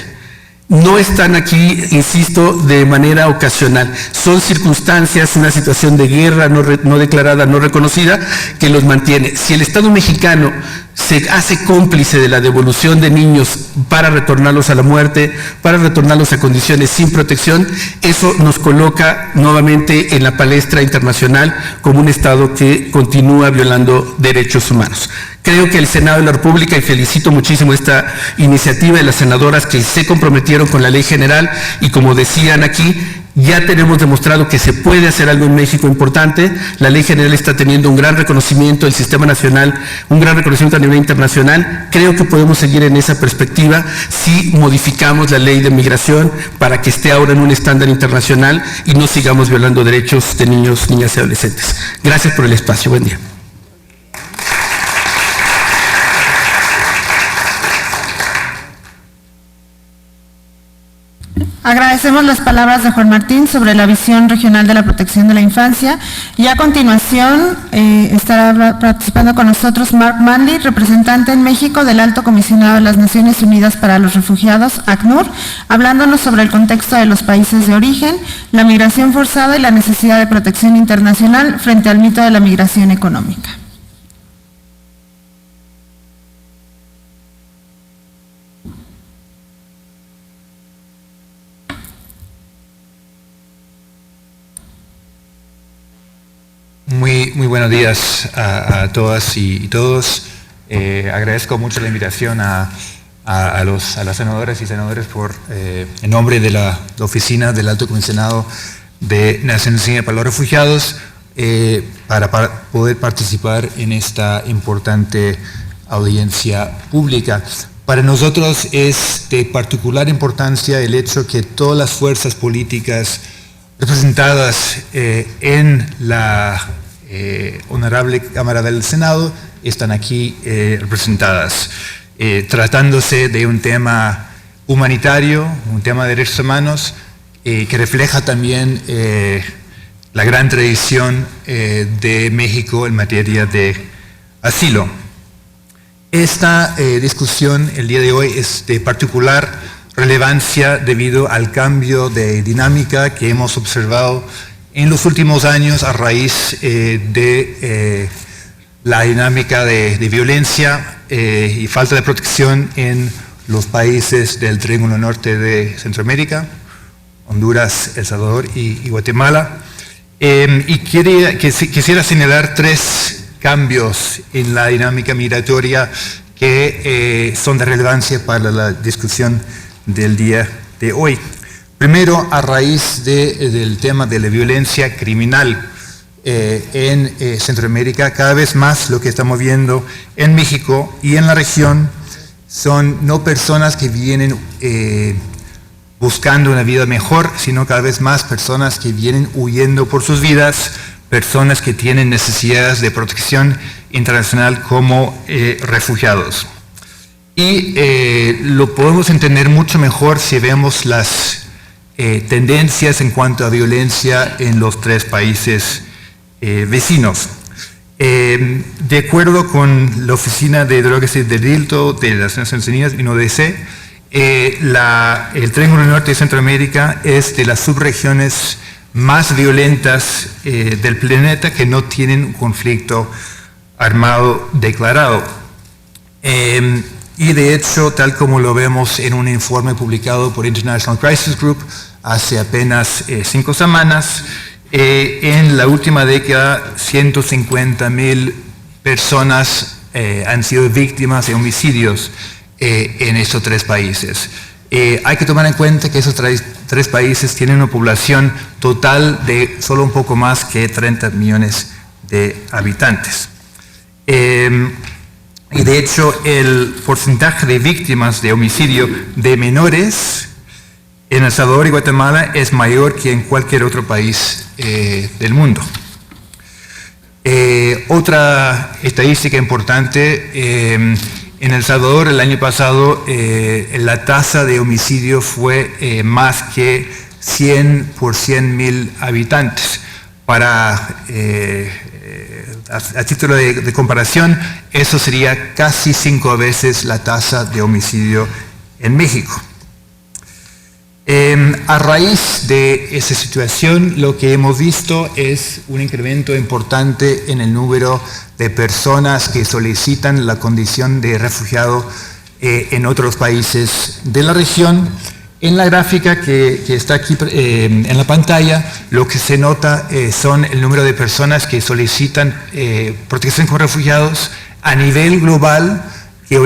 No están aquí, insisto, de manera ocasional. Son circunstancias, una situación de guerra no declarada, no reconocida, que los mantiene. Si el Estado mexicano se hace cómplice de la devolución de niños para retornarlos a la muerte, para retornarlos a condiciones sin protección, eso nos coloca nuevamente en la palestra internacional como un Estado que continúa violando derechos humanos. Creo que el Senado de la República, y felicito muchísimo esta iniciativa de las senadoras que se comprometieron con la ley general y, como decían aquí, Ya tenemos demostrado que se puede hacer algo en México importante. La Ley General está teniendo un gran reconocimiento, el sistema nacional, un gran reconocimiento a nivel internacional. Creo que podemos seguir en esa perspectiva si modificamos la ley de migración para que esté ahora en un estándar internacional y no sigamos violando derechos de niños, niñas y adolescentes. Gracias por el espacio. Buen día. Agradecemos las palabras de Juan Martín sobre la visión regional de la protección de la infancia y a continuación estará participando con nosotros Mark Manley, representante en México del Alto Comisionado de las Naciones Unidas para los Refugiados, ACNUR, hablándonos sobre el contexto de los países de origen, la migración forzada y la necesidad de protección internacional frente al mito de la migración económica. Muy buenos días a todas y todos. Agradezco mucho la invitación a las senadoras y senadores en nombre de la oficina del Alto Comisionado de Naciones Unidas para los Refugiados para poder participar en esta importante audiencia pública. Para nosotros es de particular importancia el hecho que todas las fuerzas políticas representadas en la Honorable Cámara del Senado están aquí representadas, tratándose de un tema humanitario, un tema de derechos humanos, que refleja también la gran tradición de México en materia de asilo. Esta discusión el día de hoy es de particular relevancia debido al cambio de dinámica que hemos observado en los últimos años a raíz de la dinámica de violencia y falta de protección en los países del Triángulo Norte de Centroamérica, Honduras, El Salvador y Guatemala. Y quisiera señalar 3 cambios en la dinámica migratoria que son de relevancia para la discusión del día de hoy. Primero, a raíz del tema de la violencia criminal en Centroamérica, cada vez más lo que estamos viendo en México y en la región son no personas que vienen buscando una vida mejor, sino cada vez más personas que vienen huyendo por sus vidas, personas que tienen necesidades de protección internacional como refugiados. Y lo podemos entender mucho mejor si vemos las tendencias en cuanto a violencia en los 3 países vecinos. De acuerdo con la Oficina de Drogas y Delito de las Naciones Unidas, UNODC, el Triángulo Norte de Centroamérica es de las subregiones más violentas del planeta que no tienen un conflicto armado declarado. Y de hecho, tal como lo vemos en un informe publicado por International Crisis Group hace apenas 5 semanas, en la última década 150,000 personas han sido víctimas de homicidios en estos 3 países. Hay que tomar en cuenta que esos 3 países tienen una población total de solo un poco más que 30 millones de habitantes. Y de hecho, el porcentaje de víctimas de homicidio de menores en El Salvador y Guatemala es mayor que en cualquier otro país del mundo. Otra estadística importante, en El Salvador el año pasado la tasa de homicidio fue más que 100 por 100,000 habitantes. A título de comparación, eso sería casi 5 veces la tasa de homicidio en México. A raíz de esa situación, lo que hemos visto es un incremento importante en el número de personas que solicitan la condición de refugiado en otros países de la región. En la gráfica que está aquí en la pantalla, lo que se nota son el número de personas que solicitan protección como refugiados a nivel global que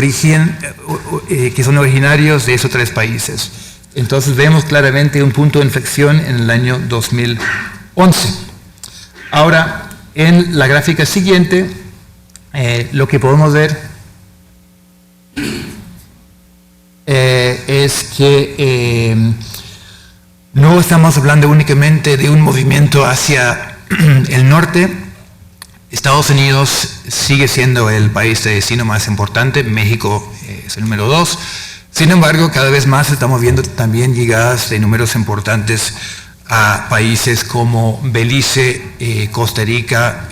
son originarios de esos 3 países. Entonces vemos claramente un punto de inflexión en el año 2011. Ahora, en la gráfica siguiente, lo que podemos ver es que no estamos hablando únicamente de un movimiento hacia el norte. Estados Unidos sigue siendo el país de destino más importante, México es el número 2. Sin embargo, cada vez más estamos viendo también llegadas de números importantes a países como Belice, Costa Rica,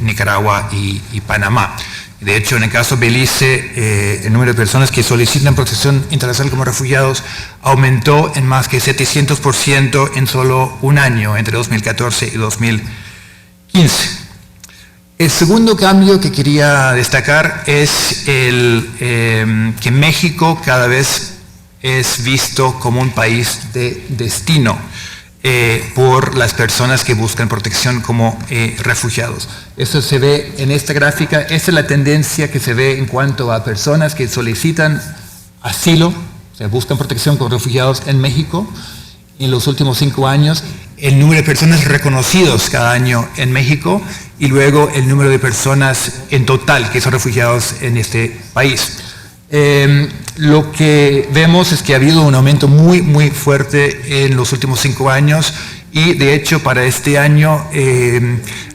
Nicaragua y Panamá. De hecho, en el caso de Belice, el número de personas que solicitan protección internacional como refugiados aumentó en más que 700% en solo un año, entre 2014 y 2015. El segundo cambio que quería destacar es que México cada vez es visto como un país de destino por las personas que buscan protección como refugiados. Esto se ve en esta gráfica. Esta es la tendencia que se ve en cuanto a personas que solicitan asilo, o sea, buscan protección como refugiados en México. En los últimos 5 años, el número de personas reconocidos cada año en México y luego el número de personas en total que son refugiados en este país. Lo que vemos es que ha habido un aumento muy fuerte en los últimos 5 años y de hecho para este año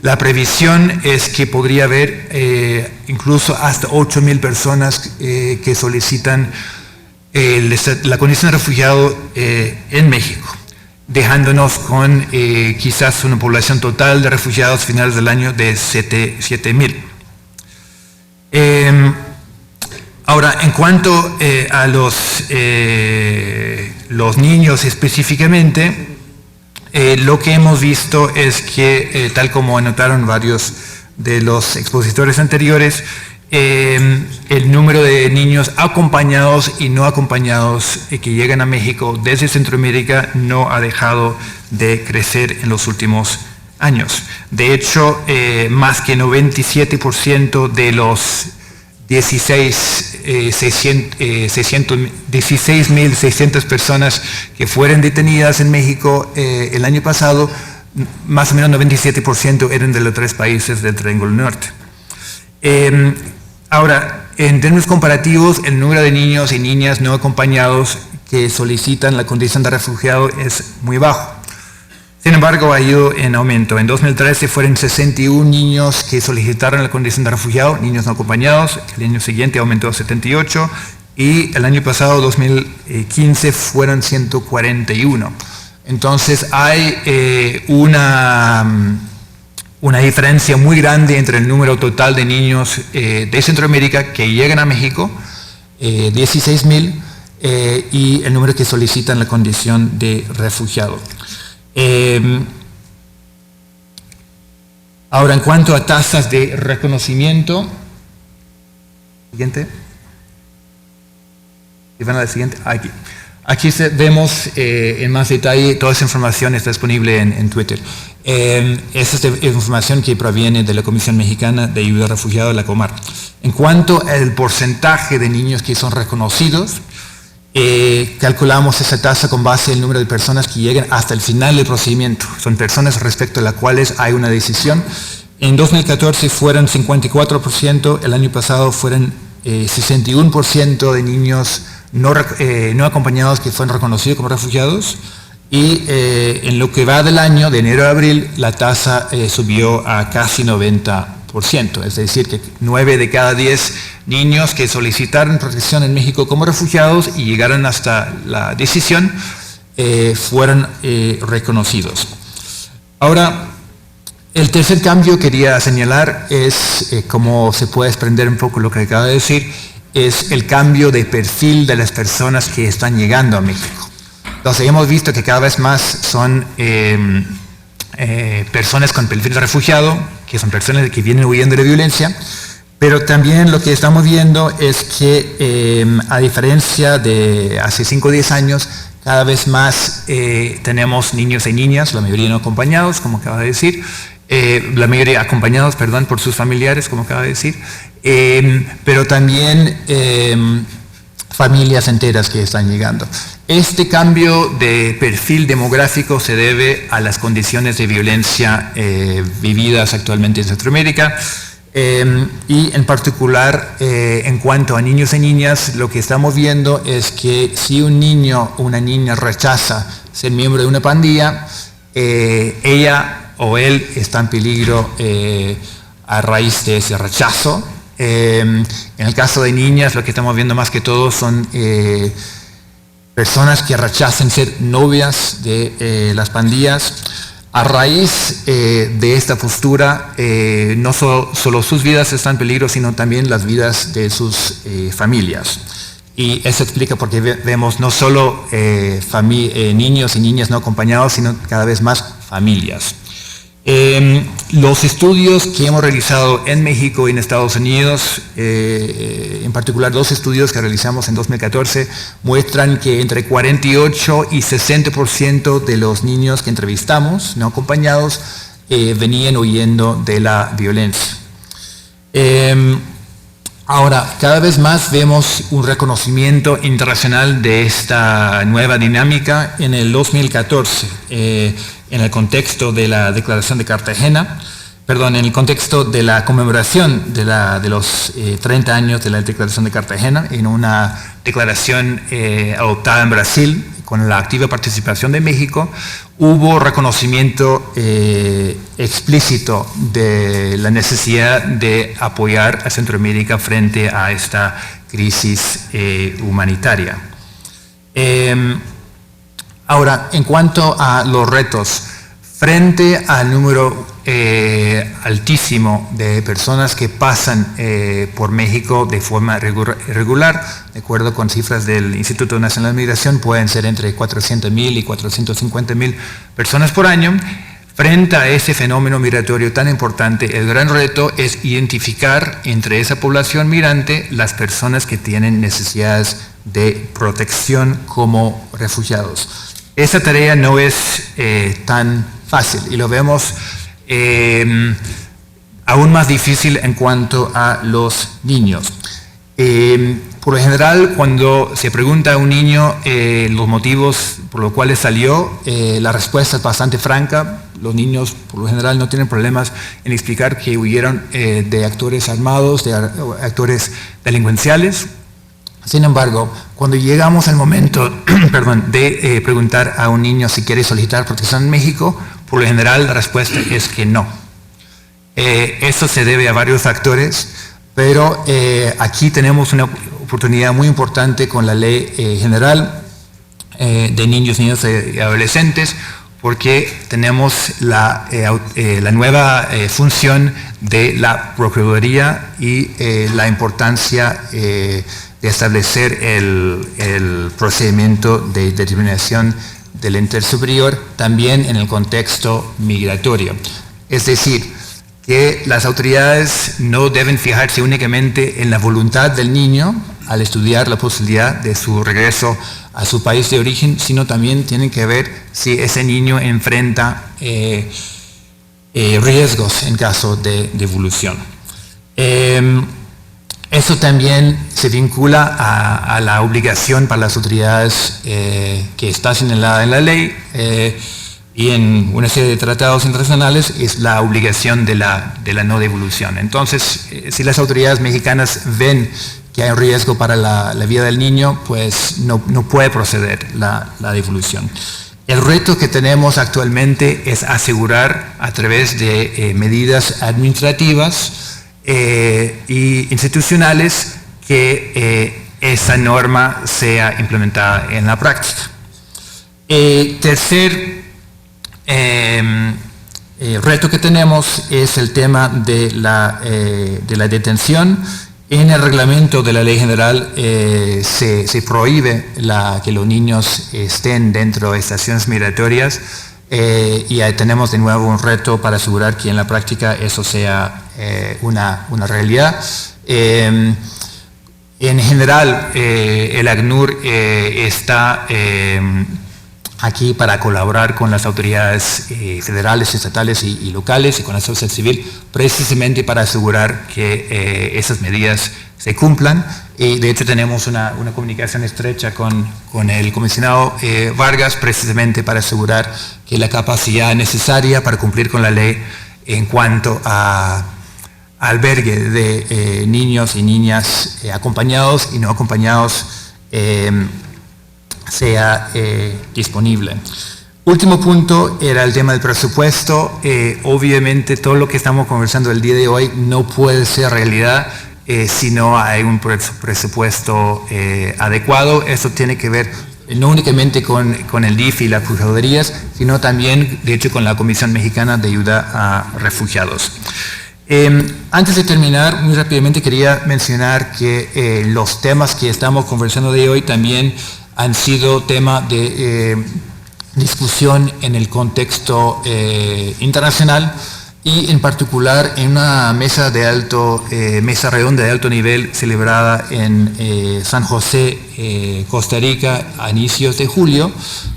la previsión es que podría haber incluso hasta 8,000 personas que solicitan la condición de refugiado en México, dejándonos con quizás una población total de refugiados a finales del año de 7,000. Ahora, en cuanto a los niños específicamente, lo que hemos visto es que, tal como anotaron varios de los expositores anteriores, el número de niños acompañados y no acompañados que llegan a México desde Centroamérica no ha dejado de crecer en los últimos años. De hecho, más que 97% de los 16,600 personas que fueron detenidas en México el año pasado, más o menos 97% eran de los 3 países del Triángulo Norte. Ahora, en términos comparativos, el número de niños y niñas no acompañados que solicitan la condición de refugiado es muy bajo. Sin embargo, ha ido en aumento. En 2013 fueron 61 niños que solicitaron la condición de refugiado, niños no acompañados. El año siguiente aumentó a 78 y el año pasado, 2015, fueron 141. Entonces hay una diferencia muy grande entre el número total de niños de Centroamérica que llegan a México, 16,000, y el número que solicitan la condición de refugiado. Ahora, en cuanto a tasas de reconocimiento, siguiente. ¿Y van a la siguiente? Aquí vemos en más detalle, toda esa información está disponible en Twitter. Esta es información que proviene de la Comisión Mexicana de Ayuda a Refugiados, la Comar. En cuanto al porcentaje de niños que son reconocidos, calculamos esa tasa con base en el número de personas que llegan hasta el final del procedimiento. Son personas respecto a las cuales hay una decisión. En 2014 fueron 54%, el año pasado fueron 61% de niños no acompañados que fueron reconocidos como refugiados. Y en lo que va del año, de enero a abril, la tasa subió a casi 90%. Es decir, que 9 de cada 10 niños que solicitaron protección en México como refugiados y llegaron hasta la decisión fueron reconocidos. Ahora, el tercer cambio que quería señalar es, como se puede desprender un poco lo que acabo de decir, es el cambio de perfil de las personas que están llegando a México. Entonces hemos visto que cada vez más son personas con perfil de refugiado, que son personas que vienen huyendo de la violencia, pero también lo que estamos viendo es que a diferencia de hace 5 o 10 años, cada vez más tenemos niños y niñas, la mayoría no acompañados, como acaba de decir, la mayoría acompañados, perdón, por sus familiares, como acaba de decir, pero también familias enteras que están llegando. Este cambio de perfil demográfico se debe a las condiciones de violencia vividas actualmente en Centroamérica. Y en particular, en cuanto a niños y niñas, lo que estamos viendo es que si un niño o una niña rechaza ser miembro de una pandilla, ella o él está en peligro a raíz de ese rechazo. En el caso de niñas, lo que estamos viendo más que todo son personas que rechazan ser novias de las pandillas. A raíz de esta postura, no solo sus vidas están en peligro, sino también las vidas de sus familias. Y eso explica por qué vemos no solo niños y niñas no acompañados, sino cada vez más familias. Los estudios que hemos realizado en México y en Estados Unidos, en particular 2 estudios que realizamos en 2014, muestran que entre 48 y 60% de los niños que entrevistamos, no acompañados, venían huyendo de la violencia. Ahora, cada vez más vemos un reconocimiento internacional de esta nueva dinámica. En el 2014, en el contexto de la Declaración de Cartagena, en el contexto de la conmemoración de los 30 años de la Declaración de Cartagena, en una declaración adoptada en Brasil, con la activa participación de México, hubo reconocimiento explícito de la necesidad de apoyar a Centroamérica frente a esta crisis humanitaria. Ahora, en cuanto a los retos, frente al número altísimo de personas que pasan por México de forma irregular, de acuerdo con cifras del Instituto Nacional de Migración, pueden ser entre 400,000 y 450,000 personas por año. Frente a ese fenómeno migratorio tan importante, el gran reto es identificar entre esa población migrante las personas que tienen necesidades de protección como refugiados. Esa tarea no es tan fácil y lo vemos aún más difícil en cuanto a los niños. Por lo general, cuando se pregunta a un niño los motivos por los cuales salió, la respuesta es bastante franca. Los niños, por lo general, no tienen problemas en explicar que huyeron de actores armados, de actores delincuenciales. Sin embargo, cuando llegamos al momento de preguntar a un niño si quiere solicitar protección en México, por lo general la respuesta es que no. Eso se debe a varios factores, pero aquí tenemos una oportunidad muy importante con la Ley General de Niños, Niñas y Adolescentes, porque tenemos la nueva función de la Procuraduría y la importancia de establecer el procedimiento de determinación del ente superior también en el contexto migratorio. Es decir, que las autoridades no deben fijarse únicamente en la voluntad del niño al estudiar la posibilidad de su regreso a su país de origen, sino también tienen que ver si ese niño enfrenta riesgos en caso de devolución. Eso también se vincula a la obligación para las autoridades que está señalada en la ley y en una serie de tratados internacionales, es la obligación de la no devolución. Entonces, si las autoridades mexicanas ven que hay un riesgo para la vida del niño, pues no puede proceder la devolución. El reto que tenemos actualmente es asegurar a través de medidas administrativas y institucionales que esa norma sea implementada en la práctica. Tercer reto que tenemos es el tema de la detención. En el reglamento de la Ley General se prohíbe que los niños estén dentro de estaciones migratorias y ahí tenemos de nuevo un reto para asegurar que en la práctica eso sea una realidad. En general, el ACNUR está aquí para colaborar con las autoridades federales, estatales y locales y con la sociedad civil, precisamente para asegurar que esas medidas se cumplan. Y de hecho tenemos una comunicación estrecha con el comisionado Vargas, precisamente para asegurar que la capacidad necesaria para cumplir con la ley en cuanto a albergue de niños y niñas acompañados y no acompañados sea disponible. Último punto era el tema del presupuesto. Obviamente todo lo que estamos conversando el día de hoy no puede ser realidad si no hay un presupuesto adecuado. Eso tiene que ver no únicamente con el DIF y las procuradurías, sino también, de hecho, con la Comisión Mexicana de Ayuda a Refugiados. Antes de terminar, muy rápidamente quería mencionar que los temas que estamos conversando de hoy también han sido tema de discusión en el contexto internacional, y en particular en una mesa redonda de alto nivel celebrada en San José, Costa Rica, a inicios de julio,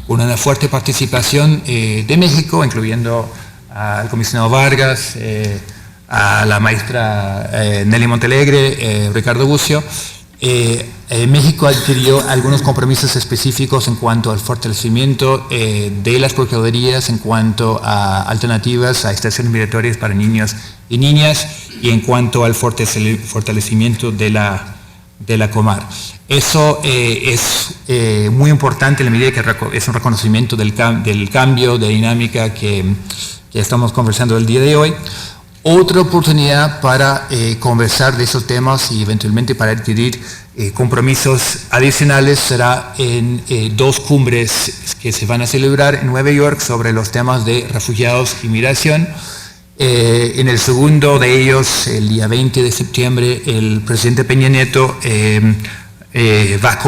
con una fuerte participación de México, incluyendo al comisionado Vargas, a la maestra Nelly Montealegre, Ricardo Bucio. México adquirió algunos compromisos específicos en cuanto al fortalecimiento de las procuradurías, en cuanto a alternativas a estaciones migratorias para niños y niñas, y en cuanto al fortalecimiento de la Comar. Eso es muy importante en la medida que es un reconocimiento del cambio de dinámica que estamos conversando el día de hoy. Otra oportunidad para conversar de esos temas y eventualmente para adquirir compromisos adicionales será en 2 cumbres que se van a celebrar en Nueva York sobre los temas de refugiados y migración. En el segundo de ellos, el día 20 de septiembre, el presidente Peña Nieto va a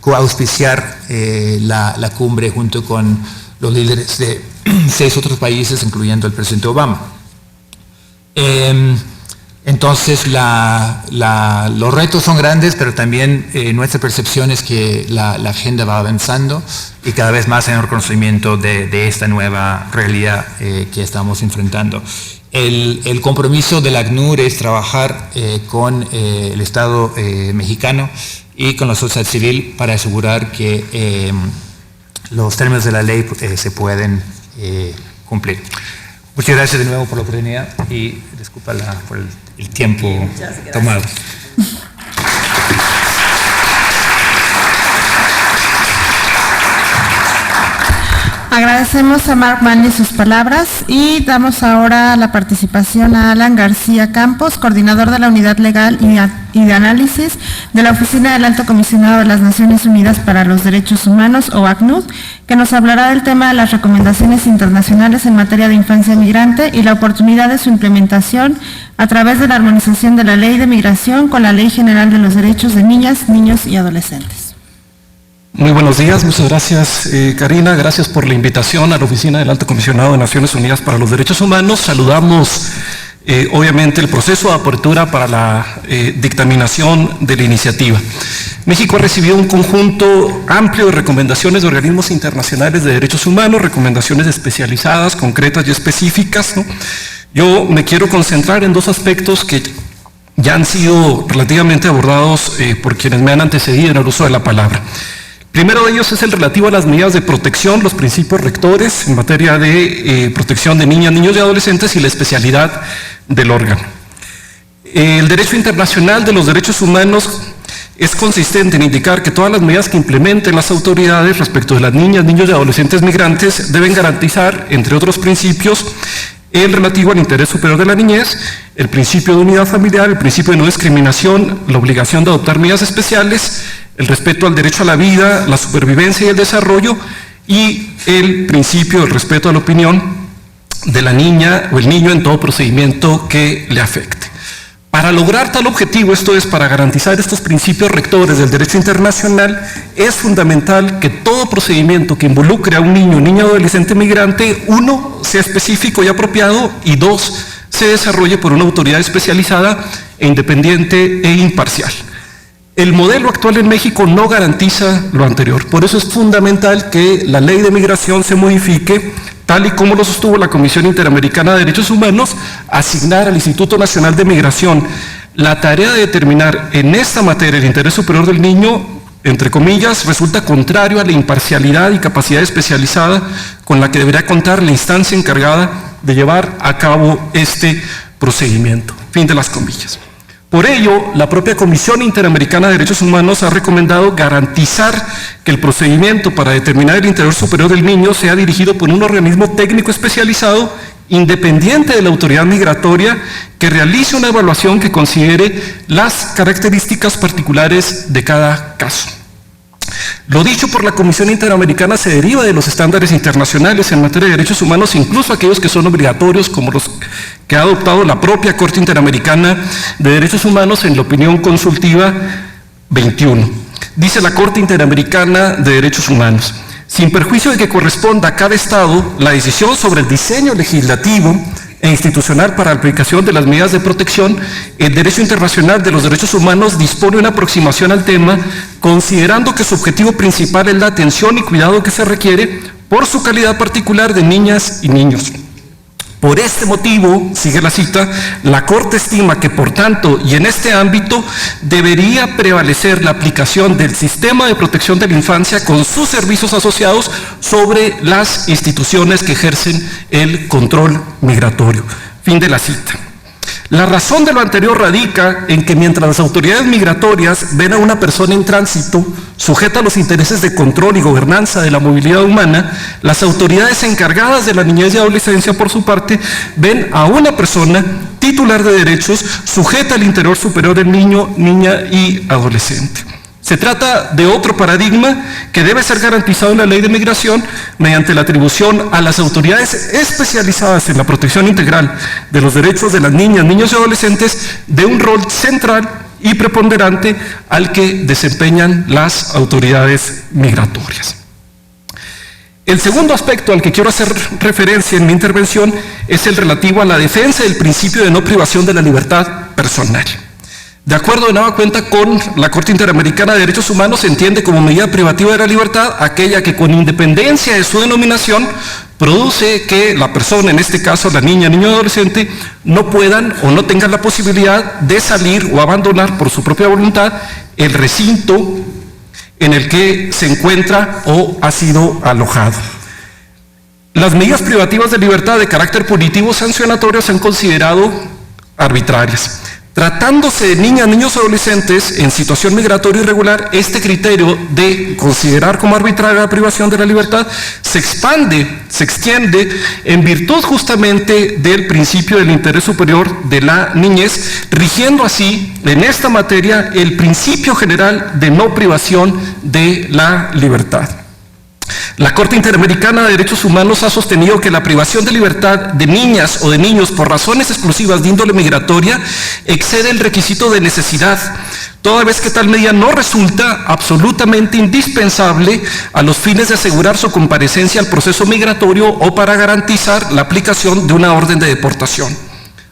coauspiciar la cumbre junto con los líderes de 6 otros países, incluyendo el presidente Obama. Entonces los retos son grandes, pero también nuestra percepción es que la agenda va avanzando y cada vez más hay un reconocimiento de esta nueva realidad que estamos enfrentando. El compromiso del ACNUR es trabajar con el Estado mexicano y con la sociedad civil para asegurar que los términos de la ley se pueden cumplir. Muchas gracias de nuevo por la oportunidad y disculpa por el tiempo tomado. Agradecemos a Mark Manley sus palabras y damos ahora la participación a Alan García Campos, coordinador de la Unidad Legal y de Análisis de la Oficina del Alto Comisionado de las Naciones Unidas para los Derechos Humanos, o ACNUD, que nos hablará del tema de las recomendaciones internacionales en materia de infancia migrante y la oportunidad de su implementación a través de la armonización de la Ley de Migración con la Ley General de los Derechos de Niñas, Niños y Adolescentes. Muy buenos días, muchas gracias Karina, gracias por la invitación a la Oficina del Alto Comisionado de Naciones Unidas para los Derechos Humanos. Saludamos obviamente el proceso de apertura para la dictaminación de la iniciativa. México ha recibido un conjunto amplio de recomendaciones de organismos internacionales de derechos humanos, recomendaciones especializadas, concretas y específicas, ¿no? Yo me quiero concentrar en 2 aspectos que ya han sido relativamente abordados por quienes me han antecedido en el uso de la palabra. Primero de ellos es el relativo a las medidas de protección, los principios rectores en materia de protección de niñas, niños y adolescentes y la especialidad del órgano. El derecho internacional de los derechos humanos es consistente en indicar que todas las medidas que implementen las autoridades respecto de las niñas, niños y adolescentes migrantes deben garantizar, entre otros principios, el relativo al interés superior de la niñez, el principio de unidad familiar, el principio de no discriminación, la obligación de adoptar medidas especiales, el respeto al derecho a la vida, la supervivencia y el desarrollo, y el principio del respeto a la opinión de la niña o el niño en todo procedimiento que le afecte. Para lograr tal objetivo, esto es, para garantizar estos principios rectores del derecho internacional, es fundamental que todo procedimiento que involucre a un niño o niña adolescente migrante, 1, sea específico y apropiado, y 2, se desarrolle por una autoridad especializada e independiente e imparcial. El modelo actual en México no garantiza lo anterior. Por eso es fundamental que la ley de migración se modifique, tal y como lo sostuvo la Comisión Interamericana de Derechos Humanos, asignar al Instituto Nacional de Migración la tarea de determinar en esta materia el interés superior del niño, entre comillas, resulta contrario a la imparcialidad y capacidad especializada con la que debería contar la instancia encargada de llevar a cabo este procedimiento. Fin de las comillas. Por ello, la propia Comisión Interamericana de Derechos Humanos ha recomendado garantizar que el procedimiento para determinar el interés superior del niño sea dirigido por un organismo técnico especializado, independiente de la autoridad migratoria, que realice una evaluación que considere las características particulares de cada caso. Lo dicho por la Comisión Interamericana se deriva de los estándares internacionales en materia de derechos humanos, incluso aquellos que son obligatorios, como los que ha adoptado la propia Corte Interamericana de Derechos Humanos en la opinión consultiva 21. Dice la Corte Interamericana de Derechos Humanos: sin perjuicio de que corresponda a cada Estado la decisión sobre el diseño legislativo e institucional para la aplicación de las medidas de protección, el derecho internacional de los derechos humanos dispone una aproximación al tema, considerando que su objetivo principal es la atención y cuidado que se requiere por su calidad particular de niñas y niños. Por este motivo, sigue la cita, la Corte estima que, por tanto, y en este ámbito, debería prevalecer la aplicación del sistema de protección de la infancia con sus servicios asociados sobre las instituciones que ejercen el control migratorio. Fin de la cita. La razón de lo anterior radica en que mientras las autoridades migratorias ven a una persona en tránsito sujeta a los intereses de control y gobernanza de la movilidad humana, las autoridades encargadas de la niñez y adolescencia, por su parte, ven a una persona titular de derechos sujeta al interés superior del niño, niña y adolescente. Se trata de otro paradigma que debe ser garantizado en la ley de migración mediante la atribución a las autoridades especializadas en la protección integral de los derechos de las niñas, niños y adolescentes de un rol central y preponderante al que desempeñan las autoridades migratorias. El segundo aspecto al que quiero hacer referencia en mi intervención es el relativo a la defensa del principio de no privación de la libertad personal. De acuerdo de nueva cuenta con la Corte Interamericana de Derechos Humanos, se entiende como medida privativa de la libertad aquella que, con independencia de su denominación, produce que la persona, en este caso la niña, niño o adolescente, no puedan o no tengan la posibilidad de salir o abandonar por su propia voluntad el recinto en el que se encuentra o ha sido alojado. Las medidas privativas de libertad de carácter punitivo sancionatorio se han considerado arbitrarias. Tratándose de niñas, niños o adolescentes en situación migratoria irregular, este criterio de considerar como arbitraria la privación de la libertad se extiende en virtud justamente del principio del interés superior de la niñez, rigiendo así en esta materia el principio general de no privación de la libertad. La Corte Interamericana de Derechos Humanos ha sostenido que la privación de libertad de niñas o de niños por razones exclusivas de índole migratoria excede el requisito de necesidad, toda vez que tal medida no resulta absolutamente indispensable a los fines de asegurar su comparecencia al proceso migratorio o para garantizar la aplicación de una orden de deportación.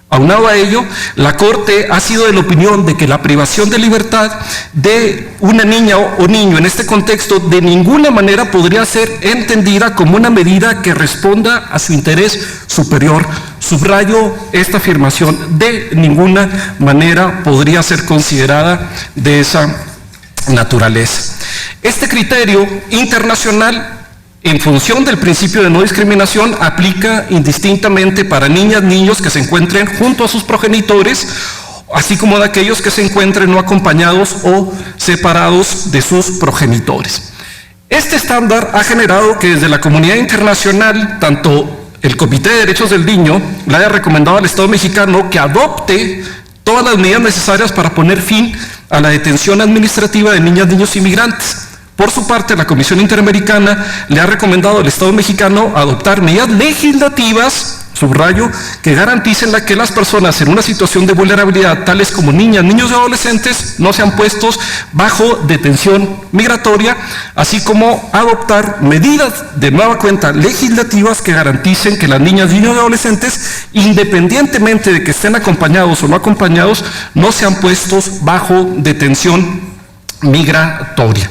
Aunado a ello, la Corte ha sido de la opinión de que la privación de libertad de una niña o niño en este contexto de ninguna manera podría ser entendida como una medida que responda a su interés superior. Subrayo esta afirmación: de ninguna manera podría ser considerada de esa naturaleza. Este criterio internacional, en función del principio de no discriminación, aplica indistintamente para niñas, niños que se encuentren junto a sus progenitores, así como de aquellos que se encuentren no acompañados o separados de sus progenitores. Este estándar ha generado que desde la comunidad internacional, tanto el Comité de Derechos del Niño le haya recomendado al Estado mexicano que adopte todas las medidas necesarias para poner fin a la detención administrativa de niñas, niños inmigrantes. Por su parte, la Comisión Interamericana le ha recomendado al Estado mexicano adoptar medidas legislativas, subrayo, que garanticen que las personas en una situación de vulnerabilidad, tales como niñas, niños y adolescentes, no sean puestos bajo detención migratoria, así como adoptar medidas de nueva cuenta legislativas que garanticen que las niñas, niños y adolescentes, independientemente de que estén acompañados o no acompañados, no sean puestos bajo detención migratoria.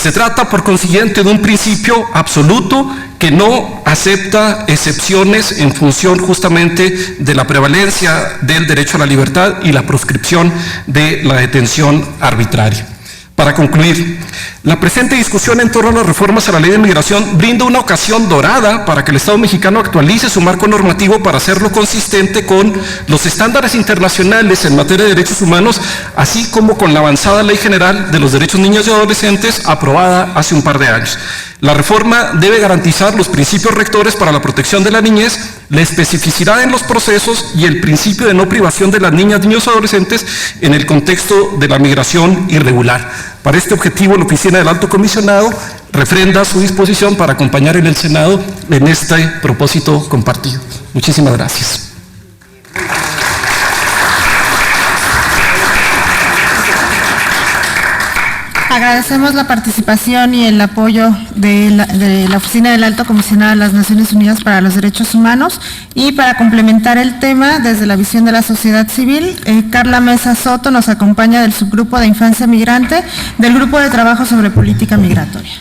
Se trata, por consiguiente, de un principio absoluto que no acepta excepciones en función justamente de la prevalencia del derecho a la libertad y la proscripción de la detención arbitraria. Para concluir, la presente discusión en torno a las reformas a la ley de migración brinda una ocasión dorada para que el Estado mexicano actualice su marco normativo para hacerlo consistente con los estándares internacionales en materia de derechos humanos, así como con la avanzada Ley General de los Derechos Niños y Adolescentes aprobada hace un par de años. La reforma debe garantizar los principios rectores para la protección de la niñez, la especificidad en los procesos y el principio de no privación de las niñas, niños y adolescentes en el contexto de la migración irregular. Para este objetivo, la Oficina del Alto Comisionado refrenda su disposición para acompañar en el Senado en este propósito compartido. Muchísimas gracias. Agradecemos la participación y el apoyo de la Oficina del Alto Comisionado de las Naciones Unidas para los Derechos Humanos, y para complementar el tema desde la visión de la sociedad civil, Carla Mesa Soto nos acompaña del subgrupo de Infancia Migrante del Grupo de Trabajo sobre Política Migratoria.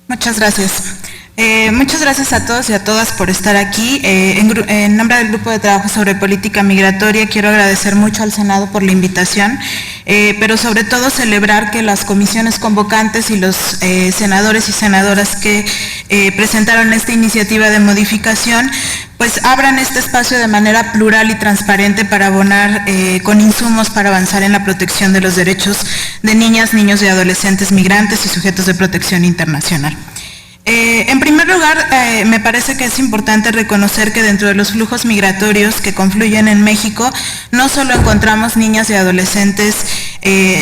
Muchas gracias. Muchas gracias a todos y a todas por estar aquí. En nombre del Grupo de Trabajo sobre Política Migratoria quiero agradecer mucho al Senado por la invitación, pero sobre todo celebrar que las comisiones convocantes y los senadores y senadoras que presentaron esta iniciativa de modificación pues abran este espacio de manera plural y transparente para abonar con insumos para avanzar en la protección de los derechos de niñas, niños y adolescentes migrantes y sujetos de protección internacional. En primer lugar, me parece que es importante reconocer que dentro de los flujos migratorios que confluyen en México, no solo encontramos niñas y adolescentes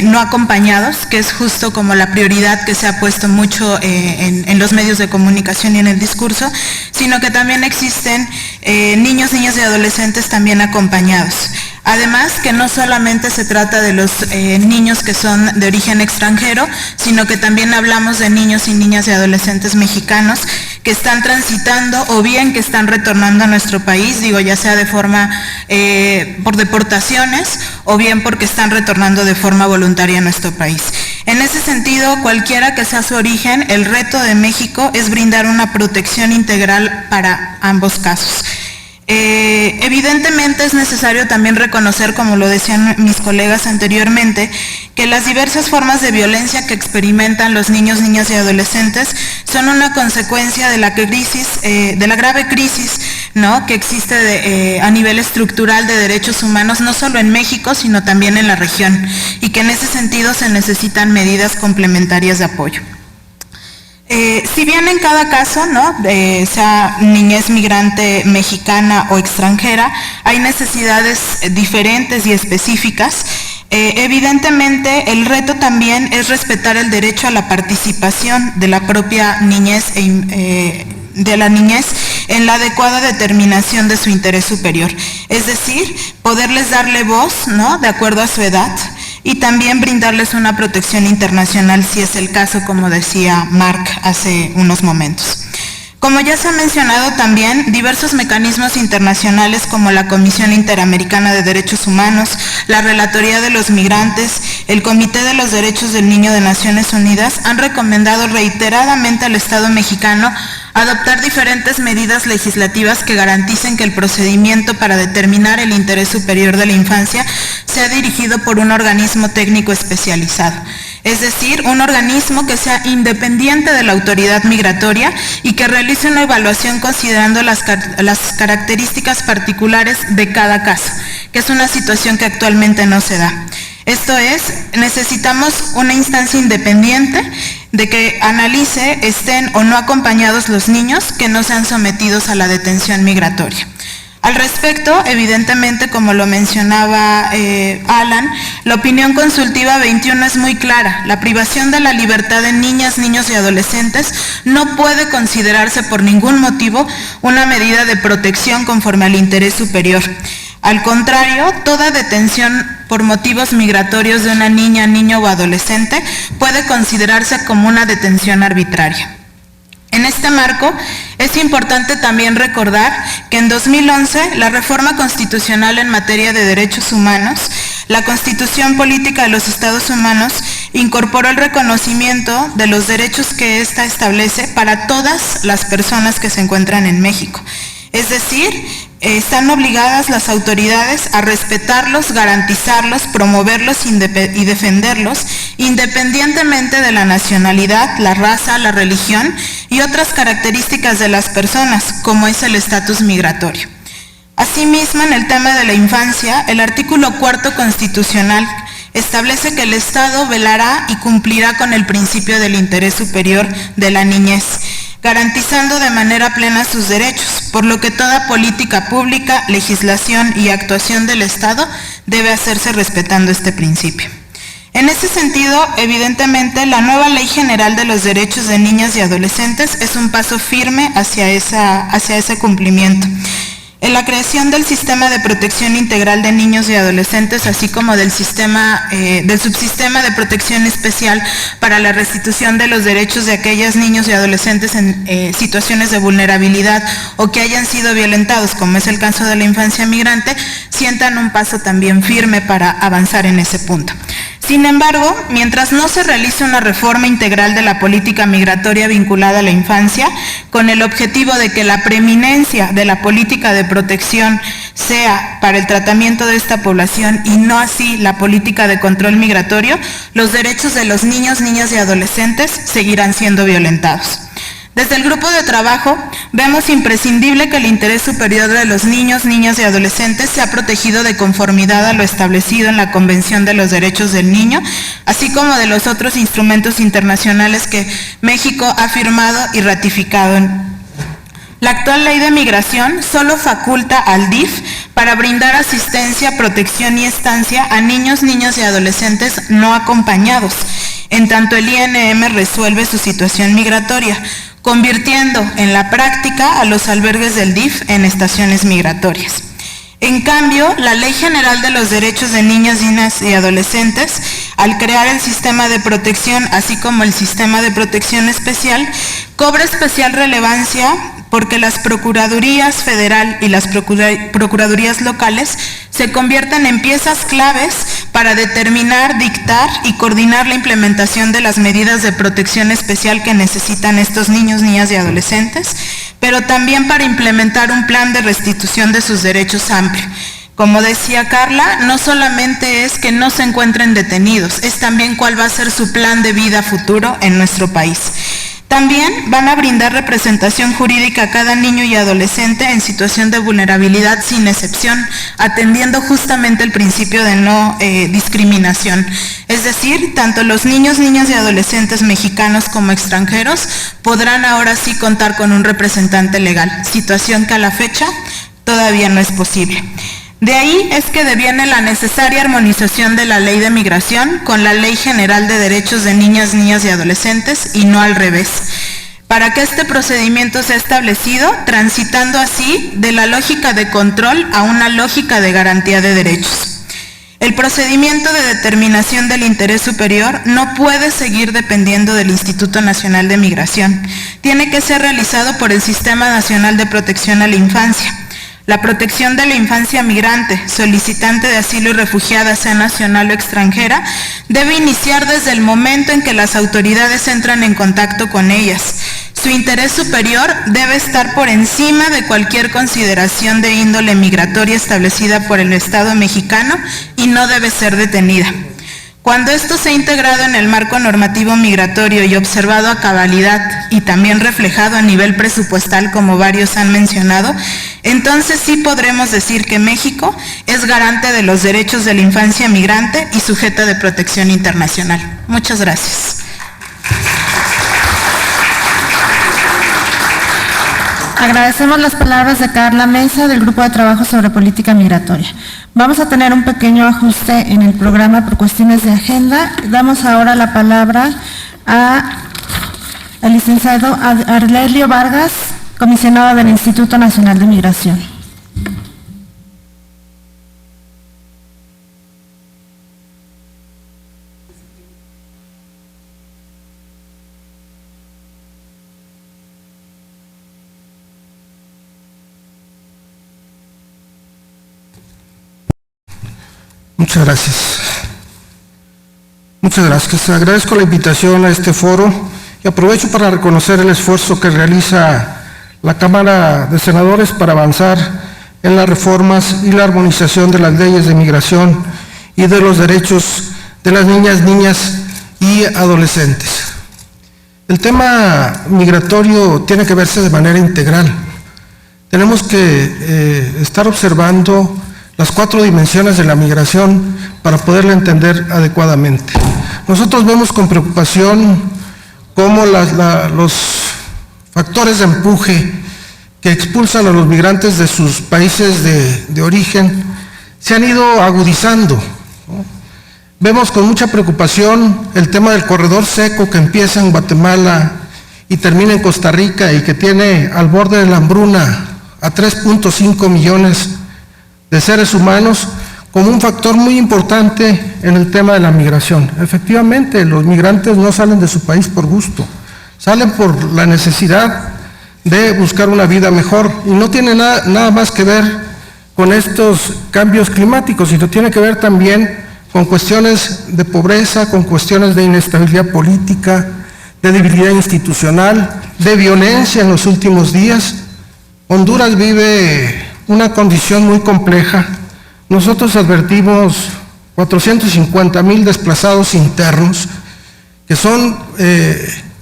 no acompañados, que es justo como la prioridad que se ha puesto mucho en los medios de comunicación y en el discurso, sino que también existen niños, niñas y adolescentes también acompañados. Además, que no solamente se trata de los niños que son de origen extranjero, sino que también hablamos de niños y niñas y adolescentes mexicanos que están transitando o bien que están retornando a nuestro país, digo, ya sea de forma por deportaciones o bien porque están retornando de forma voluntaria a nuestro país. En ese sentido, cualquiera que sea su origen, el reto de México es brindar una protección integral para ambos casos. Evidentemente es necesario también reconocer, como lo decían mis colegas anteriormente, que las diversas formas de violencia que experimentan los niños, niñas y adolescentes son una consecuencia de la crisis, de la grave crisis, ¿no?, que existe a nivel estructural de derechos humanos, no solo en México, sino también en la región, y que en ese sentido se necesitan medidas complementarias de apoyo. Si bien en cada caso, ¿no?, sea niñez migrante mexicana o extranjera, hay necesidades diferentes y específicas, evidentemente el reto también es respetar el derecho a la participación de la propia niñez de la niñez en la adecuada determinación de su interés superior, es decir, poderles darle voz, ¿no?, de acuerdo a su edad, y también brindarles una protección internacional si es el caso, como decía Mark hace unos momentos. Como ya se ha mencionado también, diversos mecanismos internacionales como la Comisión Interamericana de Derechos Humanos, la Relatoría de los Migrantes, el Comité de los Derechos del Niño de Naciones Unidas han recomendado reiteradamente al Estado mexicano adoptar diferentes medidas legislativas que garanticen que el procedimiento para determinar el interés superior de la infancia sea dirigido por un organismo técnico especializado, es decir, un organismo que sea independiente de la autoridad migratoria y que realice una evaluación considerando las características particulares de cada caso, que es una situación que actualmente no se da. Esto es, necesitamos una instancia independiente de que analice estén o no acompañados los niños que no sean sometidos a la detención migratoria. Al respecto, evidentemente, como lo mencionaba Alan, la opinión consultiva 21 es muy clara. La privación de la libertad de niñas, niños y adolescentes no puede considerarse por ningún motivo una medida de protección conforme al interés superior. Al contrario, toda detención por motivos migratorios de una niña, niño o adolescente puede considerarse como una detención arbitraria. En este marco, es importante también recordar que en 2011 la reforma constitucional en materia de derechos humanos, la Constitución Política de los Estados Humanos incorporó el reconocimiento de los derechos que ésta establece para todas las personas que se encuentran en México. Es decir, están obligadas las autoridades a respetarlos, garantizarlos, promoverlos y defenderlos, independientemente de la nacionalidad, la raza, la religión y otras características de las personas, como es el estatus migratorio. Asimismo, en el tema de la infancia, el artículo 4 constitucional establece que el Estado velará y cumplirá con el principio del interés superior de la niñez, garantizando de manera plena sus derechos, por lo que toda política pública, legislación y actuación del Estado debe hacerse respetando este principio. En ese sentido, evidentemente, la nueva Ley General de los Derechos de Niñas y Adolescentes es un paso firme hacia ese cumplimiento. En la creación del Sistema de Protección Integral de Niños y Adolescentes, así como del Subsistema de Protección Especial para la restitución de los derechos de aquellos niños y adolescentes en situaciones de vulnerabilidad o que hayan sido violentados, como es el caso de la infancia migrante, sientan un paso también firme para avanzar en ese punto. Sin embargo, mientras no se realice una reforma integral de la política migratoria vinculada a la infancia, con el objetivo de que la preeminencia de la política de protección sea para el tratamiento de esta población y no así la política de control migratorio, los derechos de los niños, niñas y adolescentes seguirán siendo violentados. Desde el grupo de trabajo vemos imprescindible que el interés superior de los niños, niñas y adolescentes sea protegido de conformidad a lo establecido en la Convención de los Derechos del Niño, así como de los otros instrumentos internacionales que México ha firmado y ratificado. La actual ley de migración solo faculta al DIF para brindar asistencia, protección y estancia a niños, niñas y adolescentes no acompañados, en tanto el INM resuelve su situación migratoria, convirtiendo en la práctica a los albergues del DIF en estaciones migratorias. En cambio, la Ley General de los Derechos de Niñas, Niñas y Adolescentes, al crear el sistema de protección, así como el sistema de protección especial, cobra especial relevancia porque las Procuradurías Federal y las Procuradurías locales se convierten en piezas claves para determinar, dictar y coordinar la implementación de las medidas de protección especial que necesitan estos niños, niñas y adolescentes, pero también para implementar un plan de restitución de sus derechos amplio. Como decía Carla, no solamente es que no se encuentren detenidos, es también cuál va a ser su plan de vida futuro en nuestro país. También van a brindar representación jurídica a cada niño y adolescente en situación de vulnerabilidad sin excepción, atendiendo justamente el principio de no discriminación. Es decir, tanto los niños, niñas y adolescentes mexicanos como extranjeros podrán ahora sí contar con un representante legal, situación que a la fecha todavía no es posible. De ahí es que deviene la necesaria armonización de la Ley de Migración con la Ley General de Derechos de Niñas, Niñas y Adolescentes y no al revés, para que este procedimiento sea establecido, transitando así de la lógica de control a una lógica de garantía de derechos. El procedimiento de determinación del interés superior no puede seguir dependiendo del Instituto Nacional de Migración. Tiene que ser realizado por el Sistema Nacional de Protección a la Infancia. La protección de la infancia migrante, solicitante de asilo y refugiada, sea nacional o extranjera, debe iniciar desde el momento en que las autoridades entran en contacto con ellas. Su interés superior debe estar por encima de cualquier consideración de índole migratoria establecida por el Estado mexicano y no debe ser detenida. Cuando esto se ha integrado en el marco normativo migratorio y observado a cabalidad y también reflejado a nivel presupuestal, como varios han mencionado, entonces sí podremos decir que México es garante de los derechos de la infancia migrante y sujeto de protección internacional. Muchas gracias. Agradecemos las palabras de Carla Mesa del Grupo de Trabajo sobre Política Migratoria. Vamos a tener un pequeño ajuste en el programa por cuestiones de agenda. Damos ahora la palabra al licenciado Arlelio Vargas, comisionado del Instituto Nacional de Migración. Muchas gracias. Muchas gracias. Agradezco la invitación a este foro y aprovecho para reconocer el esfuerzo que realiza la Cámara de Senadores para avanzar en las reformas y la armonización de las leyes de migración y de los derechos de las niñas y adolescentes. El tema migratorio tiene que verse de manera integral. Tenemos que estar observando las 4 dimensiones de la migración para poderla entender adecuadamente. Nosotros vemos con preocupación cómo los factores de empuje que expulsan a los migrantes de sus países de origen se han ido agudizando, ¿no? Vemos con mucha preocupación el tema del corredor seco que empieza en Guatemala y termina en Costa Rica y que tiene al borde de la hambruna a 3.5 millones de seres humanos como un factor muy importante en el tema de la migración. Efectivamente, los migrantes no salen de su país por gusto, salen por la necesidad de buscar una vida mejor y no tiene nada más que ver con estos cambios climáticos, sino tiene que ver también con cuestiones de pobreza, con cuestiones de inestabilidad política, de debilidad institucional, de violencia en los últimos días. Honduras vive una condición muy compleja. Nosotros advertimos 450,000 desplazados internos, que son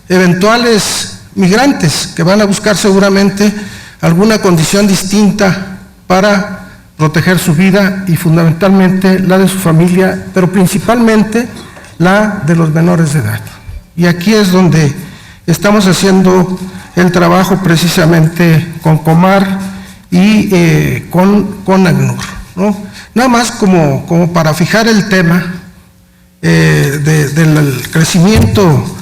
eventuales migrantes que van a buscar seguramente alguna condición distinta para proteger su vida y fundamentalmente la de su familia, pero principalmente la de los menores de edad. Y aquí es donde estamos haciendo el trabajo precisamente con Comar y con ACNUR, ¿no? Nada más como para fijar el tema del crecimiento